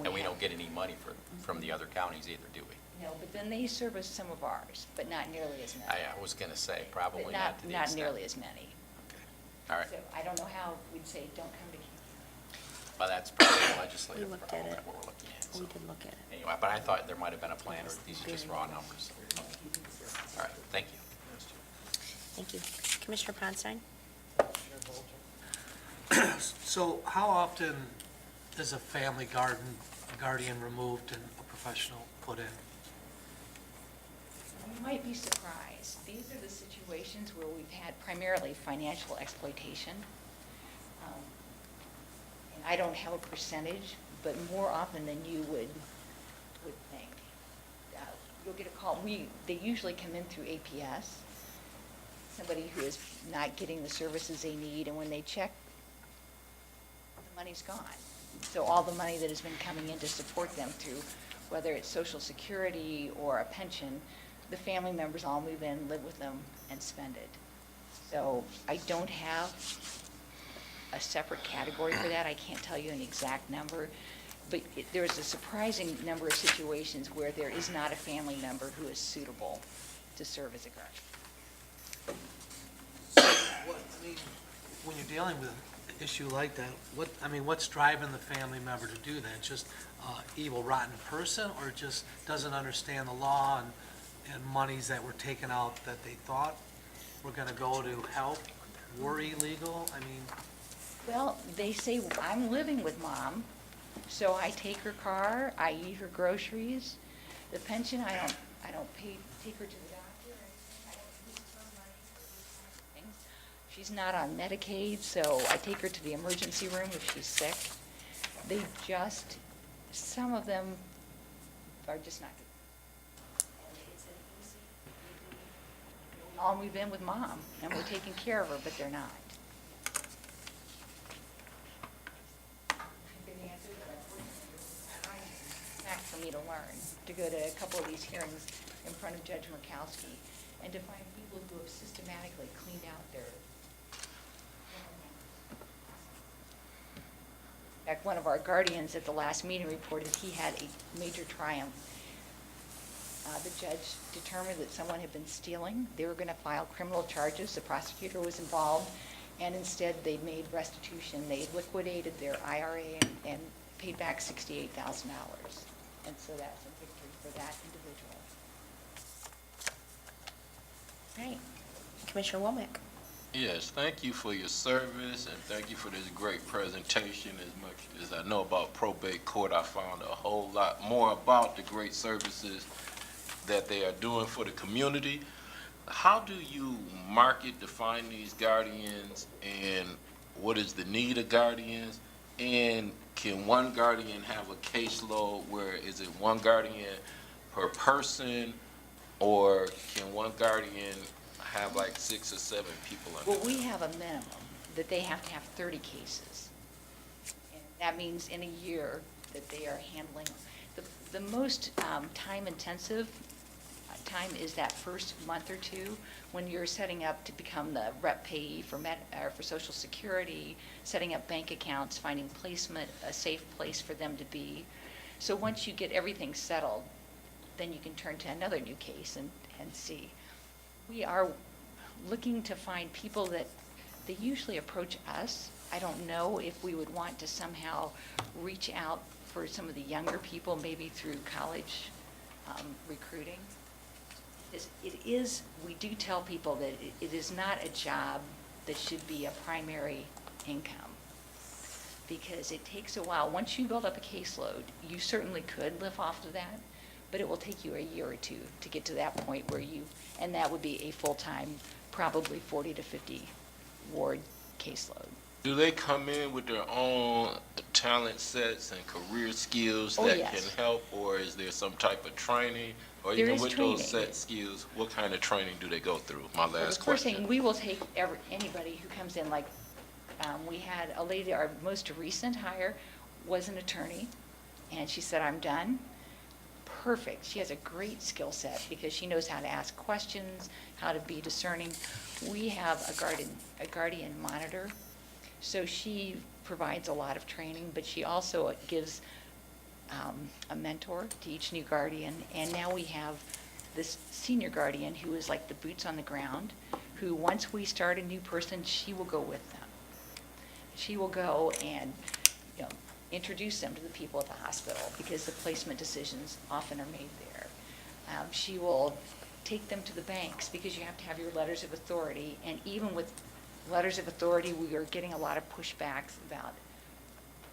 And we don't get any money from the other counties either, do we? No, but then they service some of ours, but not nearly as many. I was going to say, probably But not to the not extent. nearly as many. Okay. All right. So I don't know how we'd say, don't come to Kent Well, that's probably a legislative We looked problem at it. that we're looking at. We so. did look at it. Anyway, but I thought there might have been a plan, or these are just raw numbers. All right, thank you. Thank you. Commissioner Ponstein? So how often is a family guardian removed and a professional put in? You might be surprised. These are the situations where we've had primarily financial exploitation. And I don't have a percentage, but more often than you would think. You'll get a call. They usually come in through APS, somebody who is not getting the services they need, and when they check, the money's gone. So all the money that has been coming in to support them through, whether it's Social Security or a pension, the family members all move in, live with them, and spend it. So I don't have a separate category for that. I can't tell you an exact number, but there's a surprising number of situations where there is not a family member who is suitable to serve as a guardian. When you're dealing with an issue like that, what's driving the family member to do that? Just evil, rotten person, or just doesn't understand the law and monies that were taken out that they thought were going to go to help were illegal? Well, they say, I'm living with mom. So I take her car, I eat her groceries. The pension, I don't take her to the doctor. I don't use her money for these kinds of things. She's not on Medicaid, so I take her to the emergency room if she's sick. They just, some of them are just not good. And it's an easy, all we've been with Mom, and we're taking care of her, but they're not. For me to learn, to go to a couple of these hearings in front of Judge Murkowski, and to find people who have systematically cleaned out their. In fact, one of our guardians at the last meeting reported he had a major triumph. The judge determined that someone had been stealing. They were going to file criminal charges. The prosecutor was involved, and instead they made restitution. They liquidated their IRA and paid back $68,000. And so that's a victory for that individual. Right. Commissioner Womack. Yes, thank you for your service and thank you for this great presentation. As much as I know about probate court, I found a whole lot more about the great services that they are doing for the community. How do you market, define these guardians, and what is the need of guardians? And can one guardian have a caseload where is it one guardian per person, or can one guardian have like 6 or 7 people under Well, we have a minimum that they have to have 30 cases. And that means in a year that they are handling. The most time-intensive time is that first month or two when you're setting up to become the rep payee for Social Security, setting up bank accounts, finding placement, a safe place for them to be. So once you get everything settled, then you can turn to another new case and see. We are looking to find people that they usually approach us. I don't know if we would want to somehow reach out for some of the younger people, maybe through college recruiting. We do tell people that it is not a job that should be a primary income, because it takes a while. Once you build up a caseload, you certainly could live off of that, but it will take you a year or two to get to that point where and that would be a full-time, probably 40 to 50 ward caseload. Do they come in with their own talent sets and career skills Oh, that yes. can help, or is there some type of training? Or There even is with training. those set skills, what kind of training do they go through? My last The first question. thing, we will take anybody who comes in, like, we had a lady, our most recent hire was an attorney, and she said, I'm done. Perfect. She has a great skill set because she knows how to ask questions, how to be discerning. We have a guardian monitor, so she provides a lot of training, but she also gives a mentor to each new guardian. And now we have this senior guardian who is like the boots on the ground, who once we start a new person, she will go with them. She will go and introduce them to the people at the hospital because the placement decisions often are made there. She will take them to the banks because you have to have your letters of authority. And even with letters of authority, we are getting a lot of pushbacks about,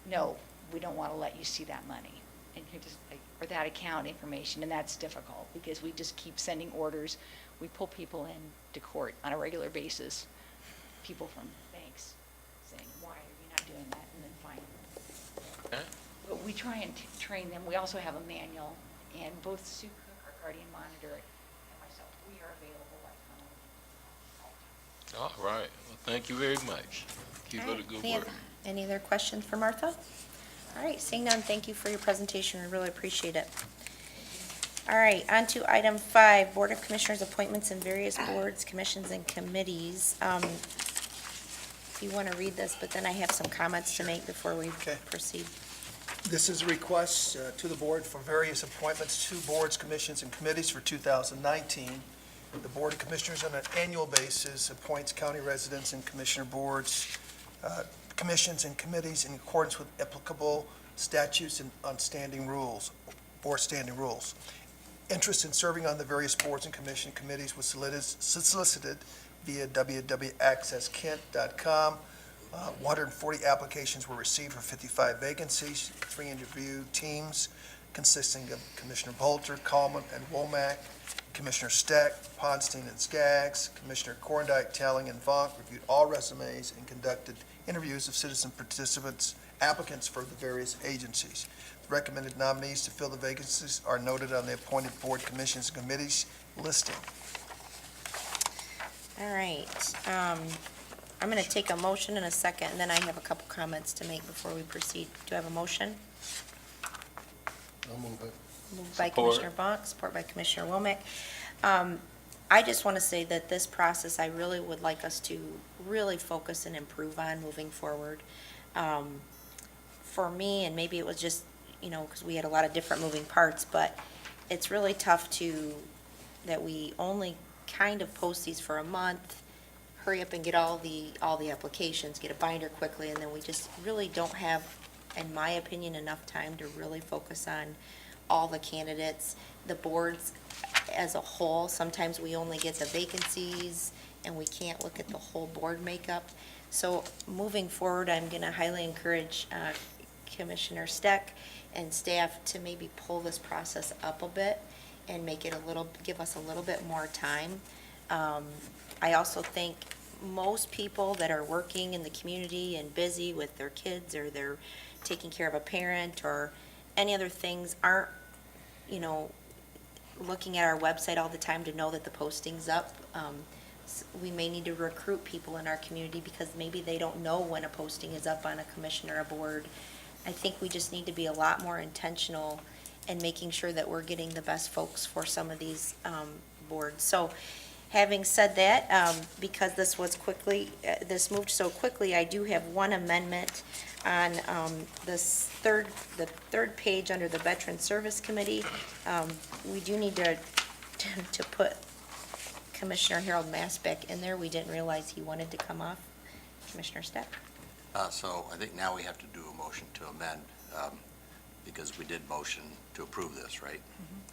no, we don't want to let you see that money. And you're just or that account information, and that's difficult because we just keep sending orders. We pull people into court on a regular basis, people from banks saying, why are you not doing that, and then fine them. Okay. But we try and train them. We also have a manual, and both Sue Cook, our guardian monitor, and myself, we are available by phone all the time. All right. Well, thank you very much. Keep All up right. the good Any work. Any other questions for Martha? All right, seeing none, thank you for your presentation. We really appreciate it. All right, on to item 5, Board of Commissioners appointments in various boards, commissions, and committees. If you want to read this, but then I have some comments to make before we proceed. This is a request to the board for various appointments to boards, commissions, and committees for 2019. The Board of Commissioners on an annual basis appoints county residents and commissioner boards, commissions, and committees in accordance with applicable statutes and on standing rules, or standing rules. Interest in serving on the various boards and committees was solicited via www.accesskent.com 140 applications were received for 55 vacancies, 3 interview teams consisting of Commissioner Bolter, Coleman, and Womack, Commissioner Steck, Ponstein, and Skaggs, Commissioner Korndike, Telling, and Vonk reviewed all resumes and conducted interviews of citizen participants, applicants for the various agencies. The recommended nominees to fill the vacancies are noted on the appointed board commissions and committees listing. All right. I'm going to take a motion in a second, and then I have a couple comments to make before we proceed. Do I have a motion? I'll move it. Moved by Support. Commissioner Vonk, support by Commissioner Womack. I just want to say that this process, I really would like us to really focus and improve on moving forward. For me, and maybe it was just, because we had a lot of different moving parts, but it's really tough that we only kind of post these for a month, hurry up and get all the applications, get a binder quickly, and then we just really don't have, in my opinion, enough time to really focus on all the candidates, the boards as a whole. Sometimes we only get the vacancies and we can't look at the whole board makeup. So moving forward, I'm going to highly encourage Commissioner Steck and staff to maybe pull this process up a bit and give us a little bit more time. I also think most people that are working in the community and busy with their kids, or they're taking care of a parent or any other things, aren't, looking at our website all the time to know that the posting's up. We may need to recruit people in our community because maybe they don't know when a posting is up on a commission or a board. I think we just need to be a lot more intentional in making sure that we're getting the best folks for some of these boards. So having said that, because this moved so quickly, I do have one amendment on the third page under the Veteran Service Committee. We do need to put Commissioner Harold Mast back in there. We didn't realize he wanted to come off. Commissioner Steck? So I think now we have to do a motion to amend, because we did motion to approve this, right?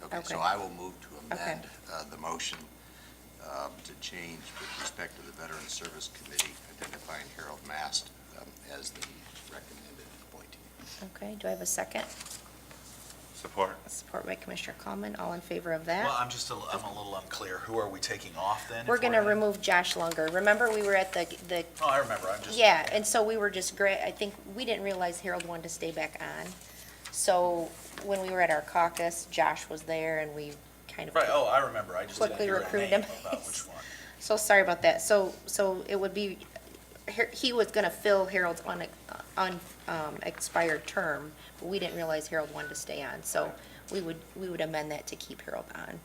Okay, so I will move to amend the motion to change with respect to the Veteran Service Committee, identifying Harold Mast as the recommended appointee. Okay, do I have a second? Support. Support by Commissioner Coleman. All in favor of that? Well, I'm a little unclear. Who are we taking off then? We're going to remove Josh Lunger. Remember, we were at the Oh, I remember. yeah, and so we were just great. I think we didn't realize Harold wanted to stay back on. So when we were at our caucus, Josh was there, and we kind of Right, oh, I remember. I just didn't quickly hear a recruited name him. about which one. So sorry about that. So it would be, he was going to fill Harold's expired term, but we didn't realize Harold wanted to stay on. So we would amend that to keep Harold on.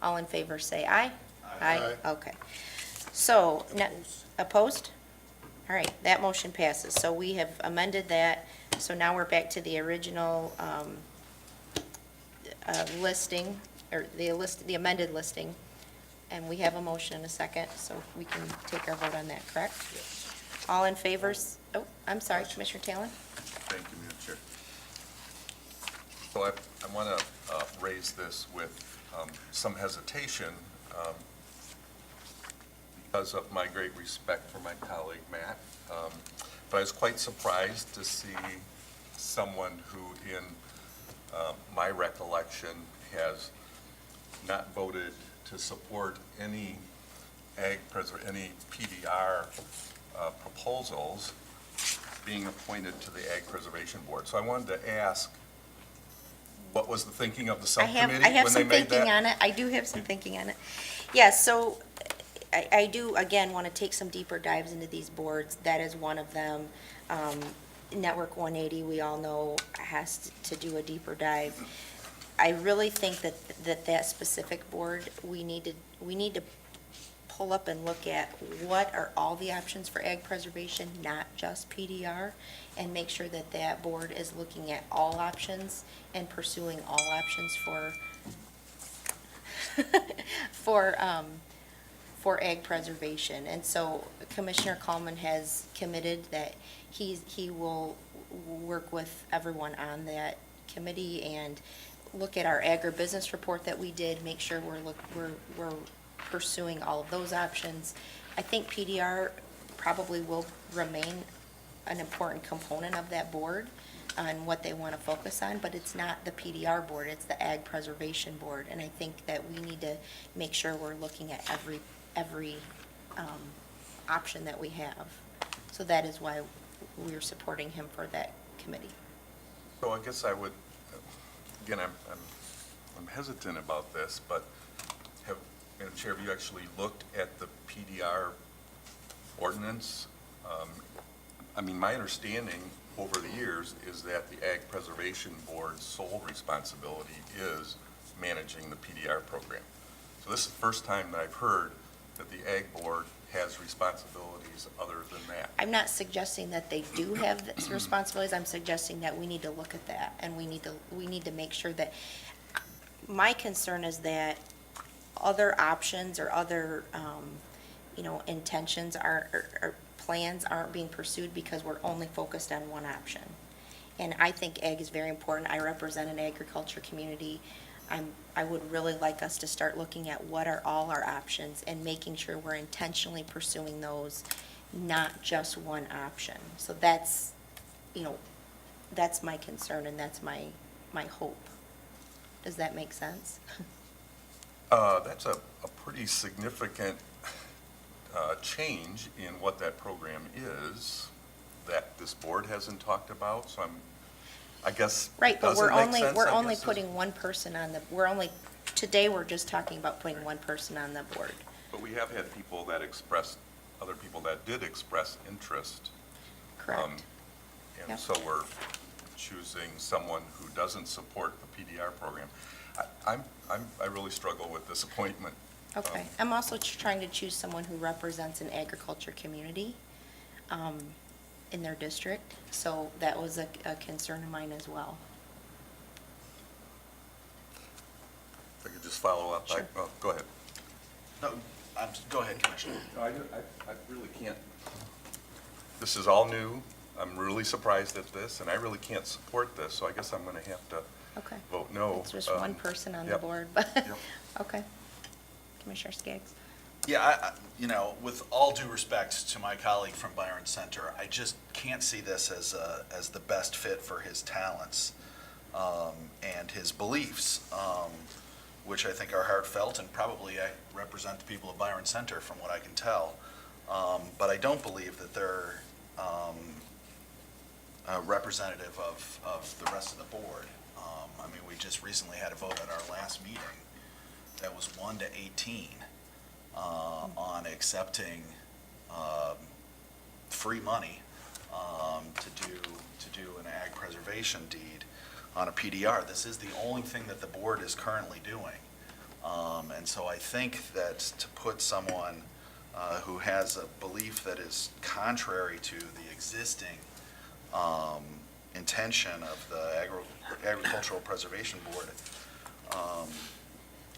All in favor, say aye. Aye. Okay. So, opposed? All right, that motion passes. So we have amended that. So now we're back to the original listing, or the amended listing. And we have a motion and a second, so we can take our vote on that, correct? Yes. All in favor? Oh, I'm sorry, Commissioner Talon? Thank you, Madam Chair. So I want to raise this with some hesitation because of my great respect for my colleague, Matt. But I was quite surprised to see someone who, in my recollection, has not voted to support any any PDR proposals being appointed to the Ag Preservation Board. So I wanted to ask, what was the thinking of the subcommittee I have when they some made thinking that? on it. I do have some thinking on it. Yeah, so I do, again, want to take some deeper dives into these boards. That is one of them. Network 180, we all know, has to do a deeper dive. I really think that specific board, we need to pull up and look at what are all the options for ag preservation, not just PDR, and make sure that board is looking at all options and pursuing all options for ag preservation. And so Commissioner Coleman has committed that he will work with everyone on that committee and look at our agribusiness report that we did, make sure we're pursuing all of those options. I think PDR probably will remain an important component of that board on what they want to focus on, but it's not the PDR board, it's the Ag Preservation Board. And I think that we need to make sure we're looking at every option that we have. So that is why we're supporting him for that committee. So I guess I would, again, I'm hesitant about this, but Madam Chair, have you actually looked at the PDR ordinance? I mean, my understanding over the years is that the Ag Preservation Board's sole responsibility is managing the PDR program. So this is the first time that I've heard that the Ag Board has responsibilities other than that. I'm not suggesting that they do have these responsibilities, I'm suggesting that we need to look at that, and we need to make sure that, my concern is that other options or other, intentions or plans aren't being pursued because we're only focused on one option. And I think ag is very important. I represent an agriculture community. I would really like us to start looking at what are all our options and making sure we're intentionally pursuing those, not just one option. So that's my concern and that's my hope. Does that make sense? That's a pretty significant change in what that program is that this board hasn't talked about, so I guess. Right, but we're doesn't make only, sense, we're I only guess, putting one person on today we're just talking about putting one person on the board. But we have had people that other people that did express interest. Correct. And Yep. so we're choosing someone who doesn't support the PDR program. I really struggle with this appointment. Okay. I'm also trying to choose someone who represents an agriculture community in their district. So that was a concern of mine as well. If I could just follow up. Sure. Go ahead. No, go ahead, Commissioner. No, I really can't. This is all new. I'm really surprised at this, and I really can't support this, so I guess I'm going to have to Okay. vote no. It's just one person on the yep. board, but, Yep. okay. Commissioner Skaggs? Yeah, with all due respect to my colleague from Byron Center, I just can't see this as the best fit for his talents and his beliefs, which I think are heartfelt, and probably I represent the people of Byron Center from what I can tell. But I don't believe that they're representative of the rest of the board. We just recently had a vote at our last meeting that was 1-18 on accepting free money to do an ag preservation deed on a PDR. This is the only thing that the board is currently doing. And so I think that to put someone who has a belief that is contrary to the existing intention of the Agricultural Preservation Board,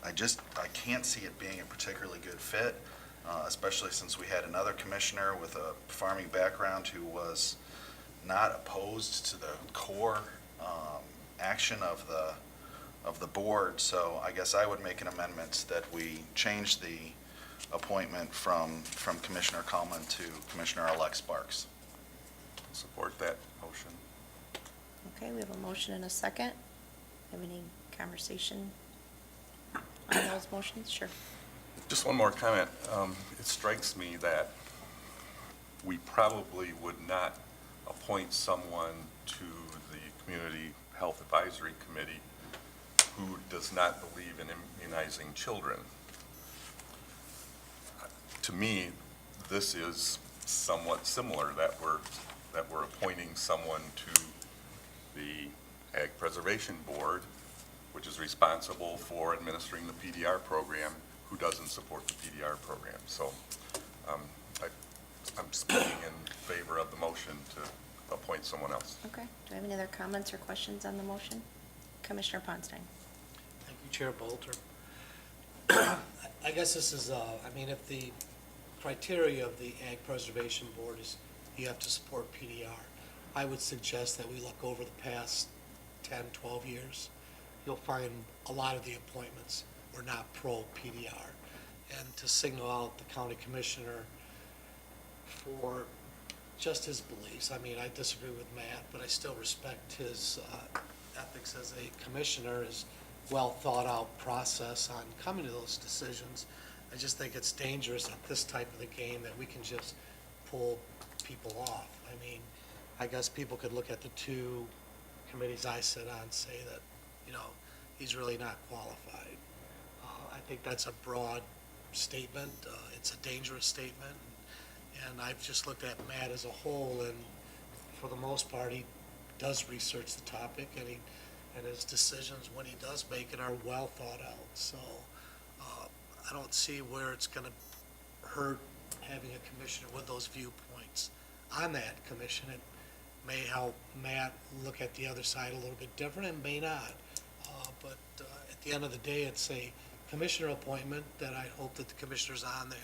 I can't see it being a particularly good fit, especially since we had another commissioner with a farming background who was not opposed to the core action of the board. So I guess I would make an amendment that we change the appointment from Commissioner Coleman to Commissioner-elect Sparks. Support that motion. Okay, we have a motion and a second. Have any conversation on those motions? Sure. Just one more comment. It strikes me that we probably would not appoint someone to the Community Health Advisory Committee who does not believe in immunizing children. To me, this is somewhat similar, that we're appointing someone to the Ag Preservation Board, which is responsible for administering the PDR program, who doesn't support the PDR program. So I'm speaking in favor of the motion to appoint someone else. Okay. Do I have any other comments or questions on the motion? Commissioner Ponstein. Thank you, Chair Bolter. I guess this is, if the criteria of the Ag Preservation Board is you have to support PDR, I would suggest that we look over the past 10, 12 years. You'll find a lot of the appointments were not pro-PDR. And to signal out the county commissioner for just his beliefs. I mean, I disagree with Matt, but I still respect his ethics as a commissioner, his well-thought-out process on coming to those decisions. I just think it's dangerous at this type of the game that we can just pull people off. I mean, I guess people could look at the two committees I sit on and say that, you know, he's really not qualified. I think that's a broad statement. It's a dangerous statement. And I've just looked at Matt as a whole, and for the most part, he does research the topic, and his decisions, when he does make it, are well thought out. So I don't see where it's going to hurt having a commissioner with those viewpoints on that commission. It may help Matt look at the other side a little bit different, and may not. But at the end of the day, it's a commissioner appointment that I hope that the commissioner's on there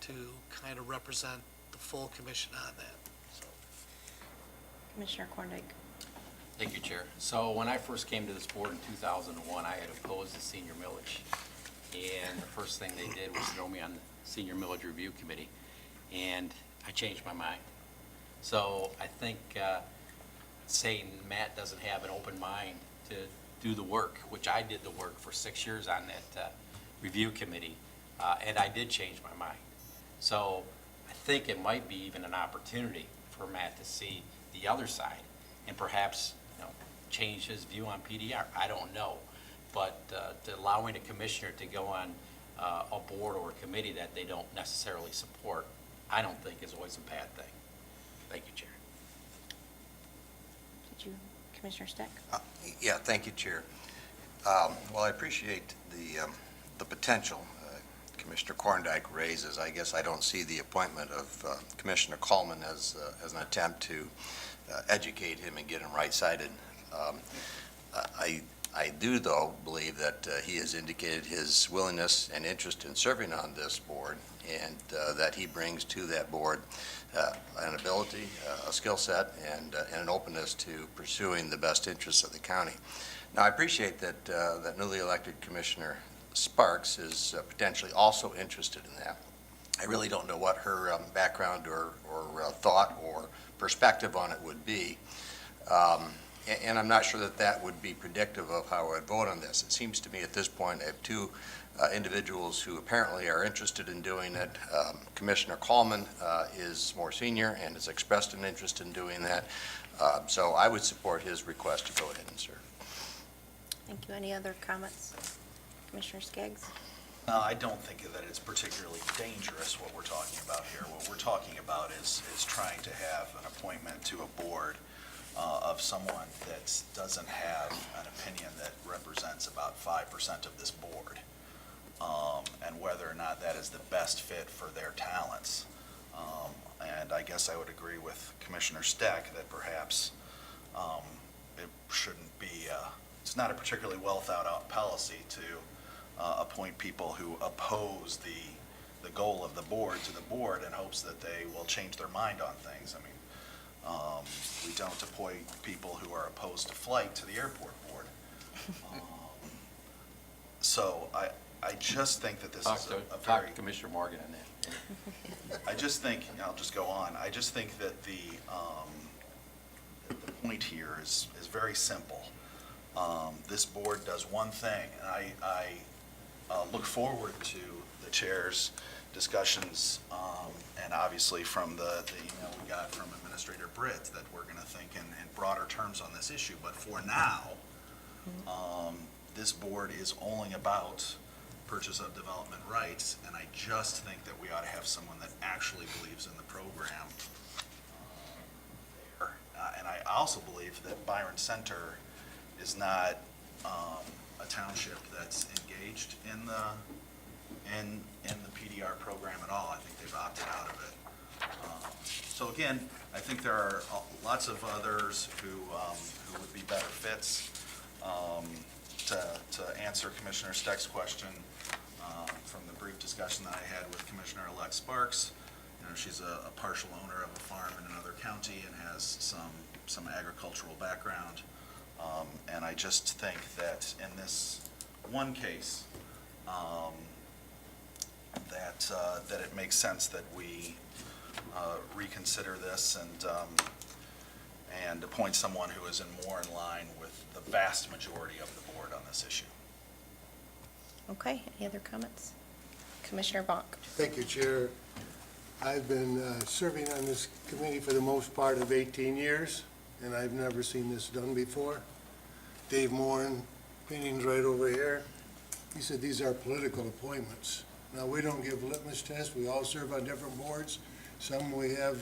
to kind of represent the full commission on that. So. Commissioner Korndike. Thank you, Chair. So when I first came to this board in 2001, I had opposed the senior millage. And the first thing they did was throw me on the Senior Millage Review Committee. And I changed my mind. So I think saying Matt doesn't have an open mind to do the work, which I did the work for 6 years on that review committee, and I did change my mind. So I think it might be even an opportunity for Matt to see the other side and perhaps, you know, change his view on PDR. I don't know. But allowing a commissioner to go on a board or a committee that they don't necessarily support, I don't think is always a bad thing. Thank you, Chair. Did you, Commissioner Steck? Yeah, thank you, Chair. Well, I appreciate the potential Commissioner Korndike raises. I guess I don't see the appointment of Commissioner Coleman as an attempt to educate him and get him right-sided. I do, though, believe that he has indicated his willingness and interest in serving on this board, and that he brings to that board an ability, a skill set, and an openness to pursuing the best interests of the county. Now, I appreciate that that newly elected Commissioner Sparks is potentially also interested in that. I really don't know what her background or thought or perspective on it would be. And I'm not sure that that would be predictive of how I'd vote on this. It seems to me at this point I have two individuals who apparently are interested in doing it. Commissioner Coleman is more senior and has expressed an interest in doing that. So I would support his request to go ahead and serve. Thank you. Any other comments? Commissioner Skaggs? I don't think that it's particularly dangerous what we're talking about here. What we're talking about is trying to have an appointment to a board of someone that doesn't have an opinion that represents about 5% of this board, and whether or not that is the best fit for their talents. And I guess I would agree with Commissioner Steck that perhaps it shouldn't be, it's not a particularly well thought out policy to appoint people who oppose the goal of the board to the board in hopes that they will change their mind on things. I mean, we don't appoint people who are opposed to flight to the airport board. So I just think that this is a very... Commissioner Morgan on that. I just think, and I'll just go on, I just think that the point here is very simple. This board does one thing, and I look forward to the chair's discussions, and obviously from the email we got from Administrator Britt, that we're going to think in broader terms on this issue. But for now, this board is only about purchase of development rights, and I just think that we ought to have someone that actually believes in the program there. And I also believe that Byron Center is not a township that's engaged in the PDR program at all. I think they've opted out of it. So again, I think there are lots of others who would be better fits. To answer Commissioner Steck's question, from the brief discussion that I had with Commissioner-elect Sparks, you know, she's a partial owner of a farm in another county and has some agricultural background. And I just think that in this one case, that it makes sense that we reconsider this and appoint someone who is more in line with the vast majority of the board on this issue. Okay, any other comments? Commissioner Bonk. Thank you, Chair. I've been serving on this committee for the most part of 18 years, and I've never seen this done before. Dave Moran, paintings right over here, he said these are political appointments. Now, we don't give litmus tests. We all serve on different boards. Some we have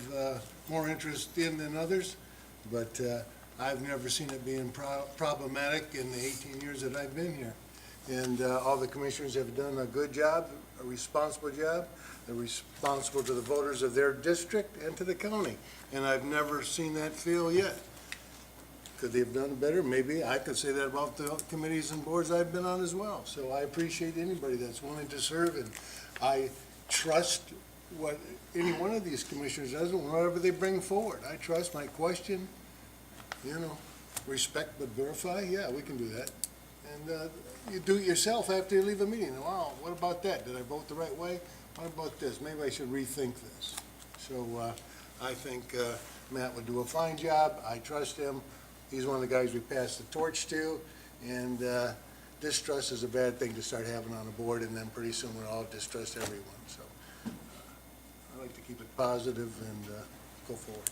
more interest in than others, but I've never seen it being problematic in the 18 years that I've been here. And all the commissioners have done a good job, a responsible job. They're responsible to the voters of their district and to the county. And I've never seen that fail yet. Could they have done better? Maybe. I could say that about the committees and boards I've been on as well. So I appreciate anybody that's willing to serve, and I trust what any one of these commissioners does and whatever they bring forward. I trust my question, respect but verify. Yeah, we can do that. And you do it yourself after you leave a meeting. Wow, what about that? Did I vote the right way? What about this? Maybe I should rethink this. So I think Matt would do a fine job. I trust him. He's one of the guys we passed the torch to, and distrust is a bad thing to start having on a board, and then pretty soon we'll all distrust everyone. So I like to keep it positive and go forward.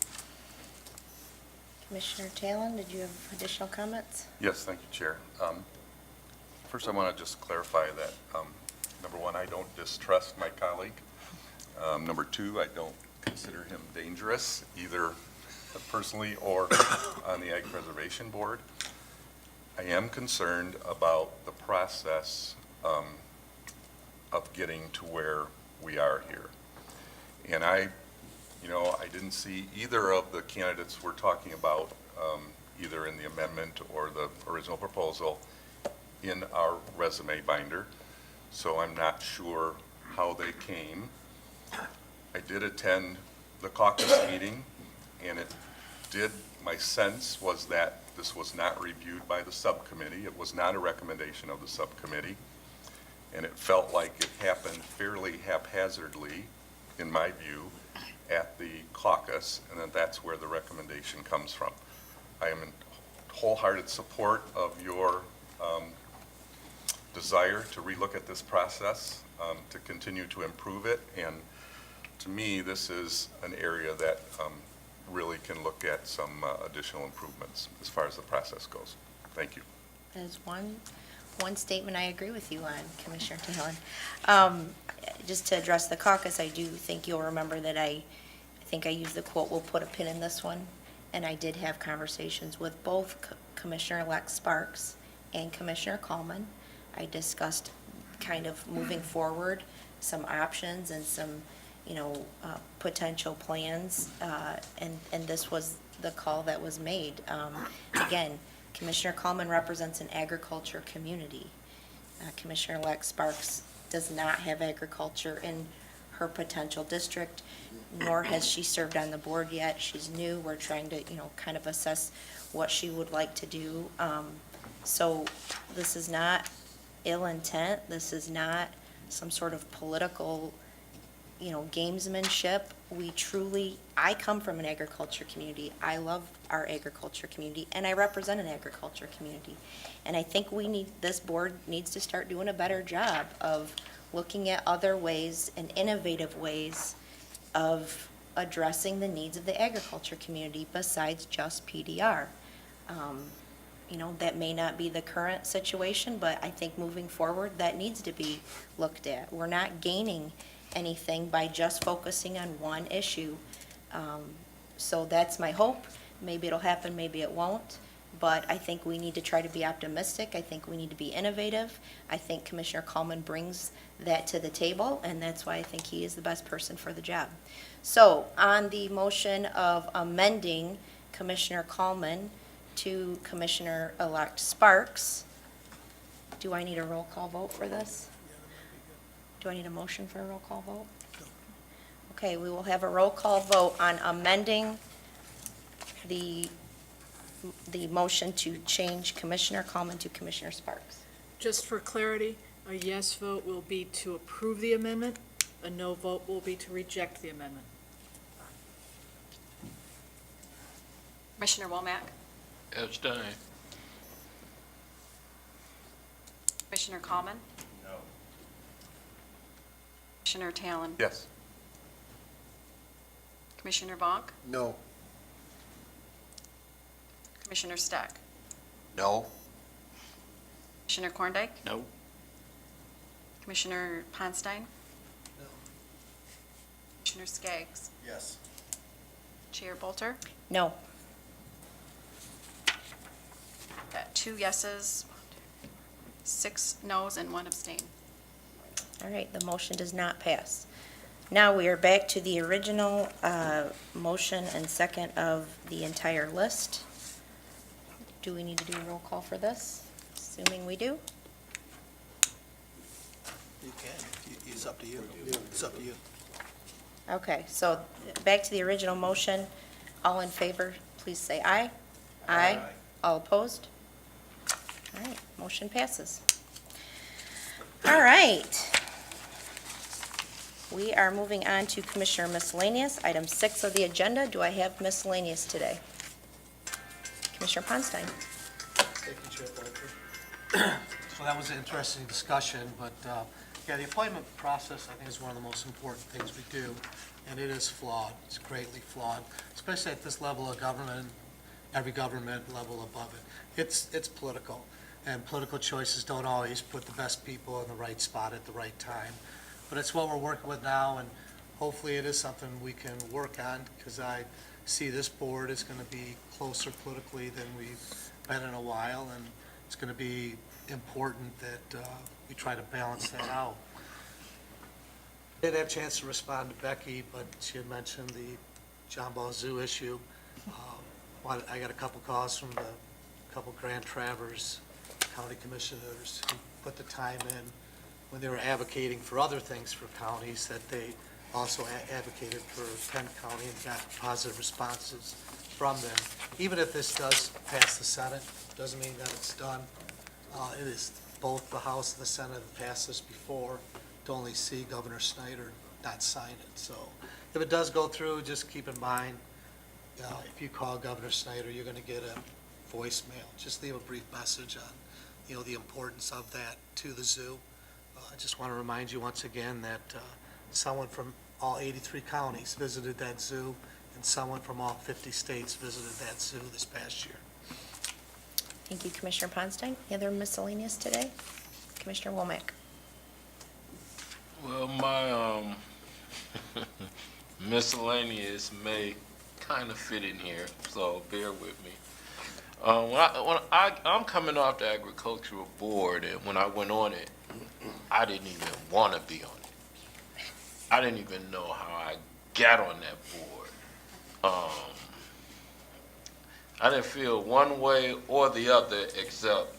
Commissioner Talon, did you have additional comments? Yes, thank you, Chair. First, I want to just clarify that, number one, I don't distrust my colleague. Number two, I don't consider him dangerous, either personally or on the Ag Preservation Board. I am concerned about the process of getting to where we are here. And I didn't see either of the candidates we're talking about, either in the amendment or the original proposal, in our resume binder. So I'm not sure how they came. I did attend the caucus meeting, and my sense was that this was not reviewed by the subcommittee. It was not a recommendation of the subcommittee, and it felt like it happened fairly haphazardly, in my view, at the caucus, and that's where the recommendation comes from. I am in wholehearted support of your desire to relook at this process, to continue to improve it, and to me, this is an area that really can look at some additional improvements as far as the process goes. Thank you. There's one statement I agree with you on, Commissioner Talon. Just to address the caucus, I do think you'll remember that I think I used the quote, "We'll put a pin in this one," and I did have conversations with both Commissioner-elect Sparks and Commissioner Coleman. I discussed kind of moving forward some options and some potential plans, and this was the call that was made. Again, Commissioner Coleman represents an agriculture community. Commissioner-elect Sparks does not have agriculture in her potential district, nor has she served on the board yet. She's new. We're trying to, kind of assess what she would like to do. So this is not ill intent. This is not some sort of political gamesmanship. I come from an agriculture community. I love our agriculture community, and I represent an agriculture community. And I think this board needs to start doing a better job of looking at other ways and innovative ways of addressing the needs of the agriculture community besides just PDR. That may not be the current situation, but I think moving forward, that needs to be looked at. We're not gaining anything by just focusing on one issue. So that's my hope. Maybe it'll happen, maybe it won't. But I think we need to try to be optimistic. I think we need to be innovative. I think Commissioner Coleman brings that to the table, and that's why I think he is the best person for the job. So on the motion of amending Commissioner Coleman to Commissioner-elect Sparks, do I need a roll call vote for this? Do I need a motion for a roll call vote? Okay, we will have a roll call vote on amending the motion to change Commissioner Coleman to Commissioner Sparks. Just for clarity, a yes vote will be to approve the amendment, a no vote will be to reject the amendment. Commissioner Womack, Abstain. Commissioner Coleman, No. Commissioner Talon, Yes. Commissioner Vonk, No. Commissioner Stack, No? Commissioner Korndike, No. Commissioner Ponstein, No. Commissioner Skaggs, Yes. Chair Bolter. No. Got 2 yeses, 6 noes, and 1 abstain. All right, the motion does not pass. Now we are back to the original motion and second of the entire list. Do we need to do a roll call for this? Assuming we do. You can. It's up to you. It's up to you. Okay, so back to the original motion. All in favor, please say aye. Aye. All opposed? All right, motion passes. All right. We are moving on to Commissioner Miscellaneous, item 6 of the agenda. Do I have miscellaneous today? Commissioner Ponstein. Thank you, Chair Bolter. So that was an interesting discussion, but, yeah, the appointment process, I think, is one of the most important things we do, and it is flawed. It's greatly flawed, especially at this level of government, every government level above it. It's political, and political choices don't always put the best people in the right spot at the right time. But it's what we're working with now, and hopefully it is something we can work on, because I see this board is going to be closer politically than we've been in a while, and it's going to be important that we try to balance that out. Did have a chance to respond to Becky, but she had mentioned the John Ball Zoo issue. I got a couple calls from a couple Grand Traverse county commissioners who put the time in when they were advocating for other things for counties, that they also advocated for Kent County and got positive responses from them. Even if this does pass the Senate, doesn't mean that it's done. It is both the House and the Senate have passed this before, to only see Governor Snyder not sign it. So if it does go through, just keep in mind, if you call Governor Snyder, you're going to get a voicemail. Just leave a brief message on, the importance of that to the zoo. I just want to remind you once again that someone from all 83 counties visited that zoo, and someone from all 50 states visited that zoo this past year. Thank you, Commissioner Ponstein. Any other miscellaneous today? Commissioner Womack. Well, my miscellaneous may kind of fit in here, so bear with me. I'm coming off the agricultural board, and when I went on it, I didn't even want to be on it. I didn't even know how I got on that board. I didn't feel one way or the other, except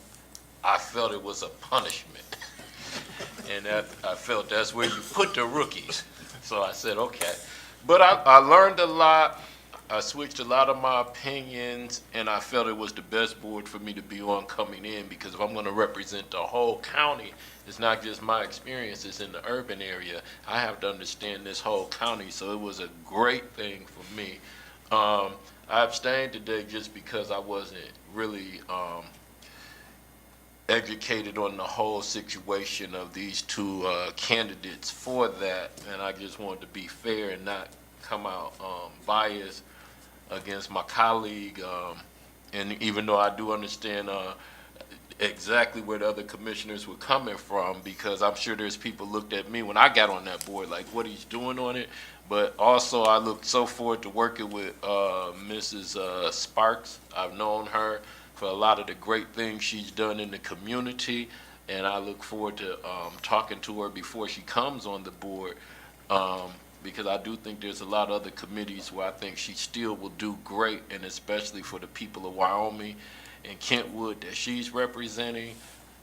I felt it was a punishment. And that I felt that's where you put the rookies. So I said, okay. But I learned a lot. I switched a lot of my opinions, and I felt it was the best board for me to be on coming in, because if I'm going to represent the whole county, it's not just my experiences in the urban area. I have to understand this whole county, so it was a great thing for me. I abstained today just because I wasn't really educated on the whole situation of these two candidates for that, and I just wanted to be fair and not come out biased against my colleague, and even though I do understand exactly where the other commissioners were coming from, because I'm sure there's people looked at me when I got on that board like what he's doing on it, but also I look so forward to working with Mrs. Sparks. I've known her for a lot of the great things she's done in the community, and I look forward to talking to her before she comes on the board, because I do think there's a lot of other committees where I think she still will do great, and especially for the people of Wyoming and Kentwood that she's representing.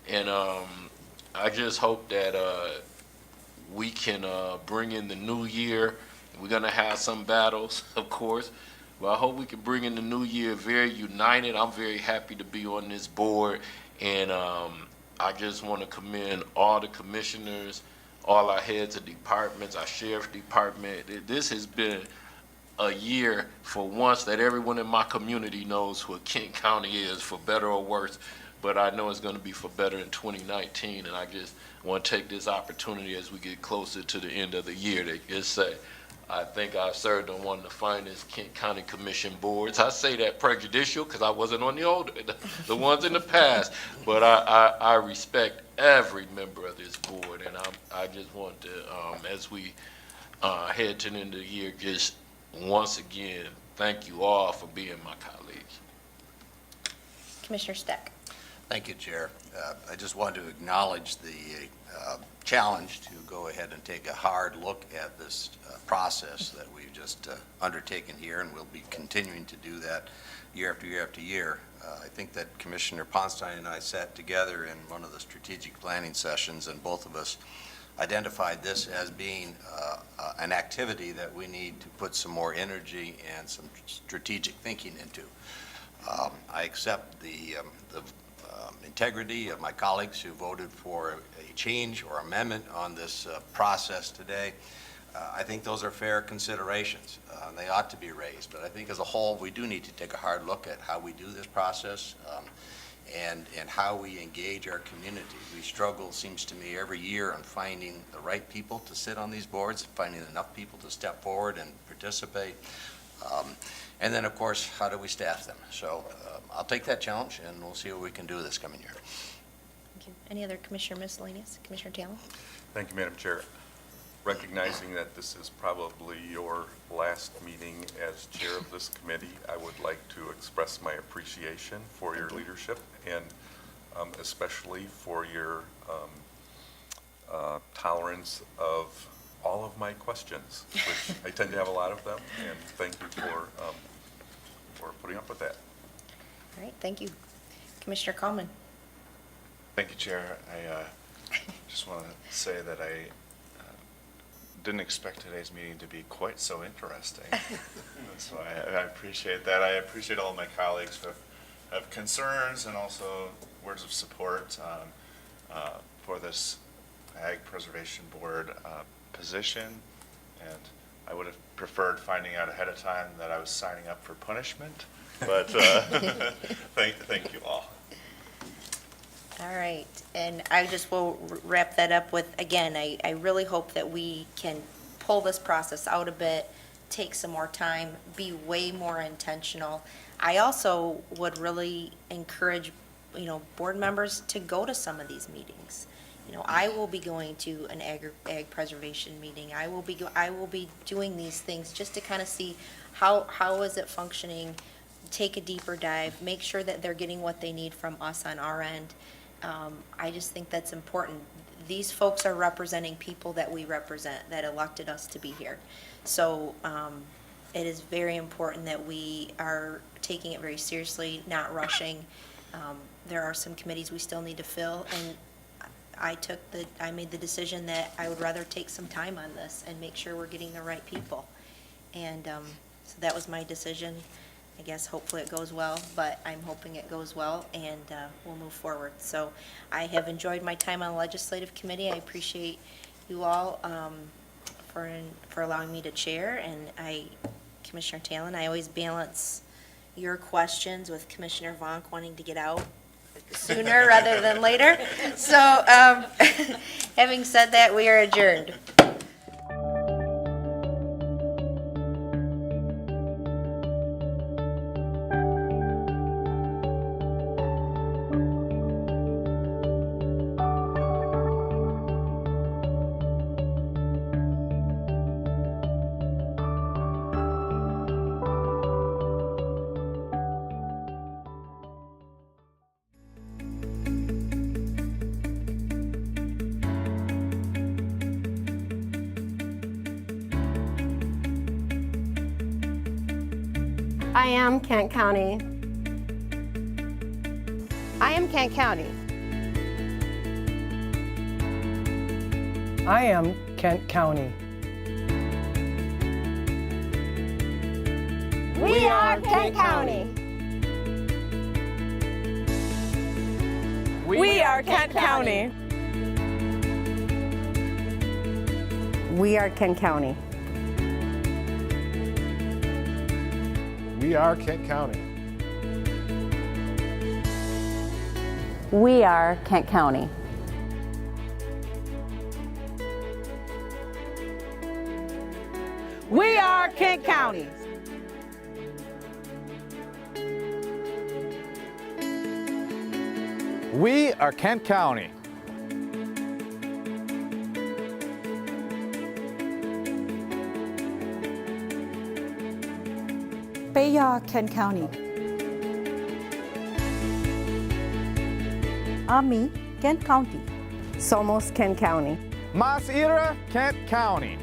And I just hope that we can bring in the new year. We're going to have some battles, of course, but I hope we can bring in the new year very united. I'm very happy to be on this board, and I just want to commend all the commissioners, all our heads of departments, our sheriff's department. This has been a year for once that everyone in my community knows what Kent County is, for better or worse. But I know it's going to be for better in 2019, and I just want to take this opportunity as we get closer to the end of the year to just say, I think I served on one of the finest Kent County Commission boards. I say that prejudicial because I wasn't on the ones in the past, but I respect every member of this board, and I just want to, as we head to the end of the year, just once again, thank you all for being my colleagues. Commissioner Steck. Thank you, Chair. I just want to acknowledge the challenge to go ahead and take a hard look at this process that we've just undertaken here, and we'll be continuing to do that year after year after year. I think that Commissioner Ponstein and I sat together in one of the strategic planning sessions, and both of us identified this as being an activity that we need to put some more energy and some strategic thinking into. I accept the integrity of my colleagues who voted for a change or amendment on this process today. I think those are fair considerations. They ought to be raised, but I think as a whole we do need to take a hard look at how we do this process and how we engage our community. We struggle, seems to me, every year on finding the right people to sit on these boards, finding enough people to step forward and participate. And then, of course, how do we staff them? So I'll take that challenge, and we'll see what we can do this coming year. Thank you. Any other Commissioner miscellaneous? Commissioner Talon? Thank you, Madam Chair. Recognizing that this is probably your last meeting as chair of this committee, I would like to express my appreciation for your leadership and especially for your tolerance of all of my questions, which I tend to have a lot of them, and thank you for putting up with that. All right, thank you. Commissioner Coleman. Thank you, Chair. I just want to say that I didn't expect today's meeting to be quite so interesting. So I appreciate that. I appreciate all of my colleagues who have concerns and also words of support for this Ag Preservation Board position. And I would have preferred finding out ahead of time that I was signing up for punishment, but thank you all. All right, and I just will wrap that up with, again, I really hope that we can pull this process out a bit, take some more time, be way more intentional. I also would really encourage, board members to go to some of these meetings. I will be going to an ag preservation meeting. I will be doing these things just to kind of see how is it functioning, take a deeper dive, make sure that they're getting what they need from us on our end. I just think that's important. These folks are representing people that we represent, that elected us to be here. So it is very important that we are taking it very seriously, not rushing. There are some committees we still need to fill, and I made the decision that I would rather take some time on this and make sure we're getting the right people. And so that was my decision. I guess hopefully it goes well, but I'm hoping it goes well, and we'll move forward. So I have enjoyed my time on the Legislative Committee. I appreciate you all for allowing me to chair, and Commissioner Talon, I always balance your questions with Commissioner Vonk wanting to get out sooner rather than later. So having said that, we are adjourned. I am Kent County. I am Kent County. I am Kent County. We are Kent County. We are Kent County. We are Kent County. We are Kent County. We are Kent County. We are Kent County. We are Kent County. Beya, Kent County. Ami, Kent County. Somos Kent County. Mas Ira, Kent County.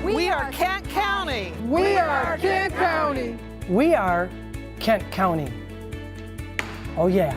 We are Kent County. We are Kent County. We are Kent County. Oh yeah.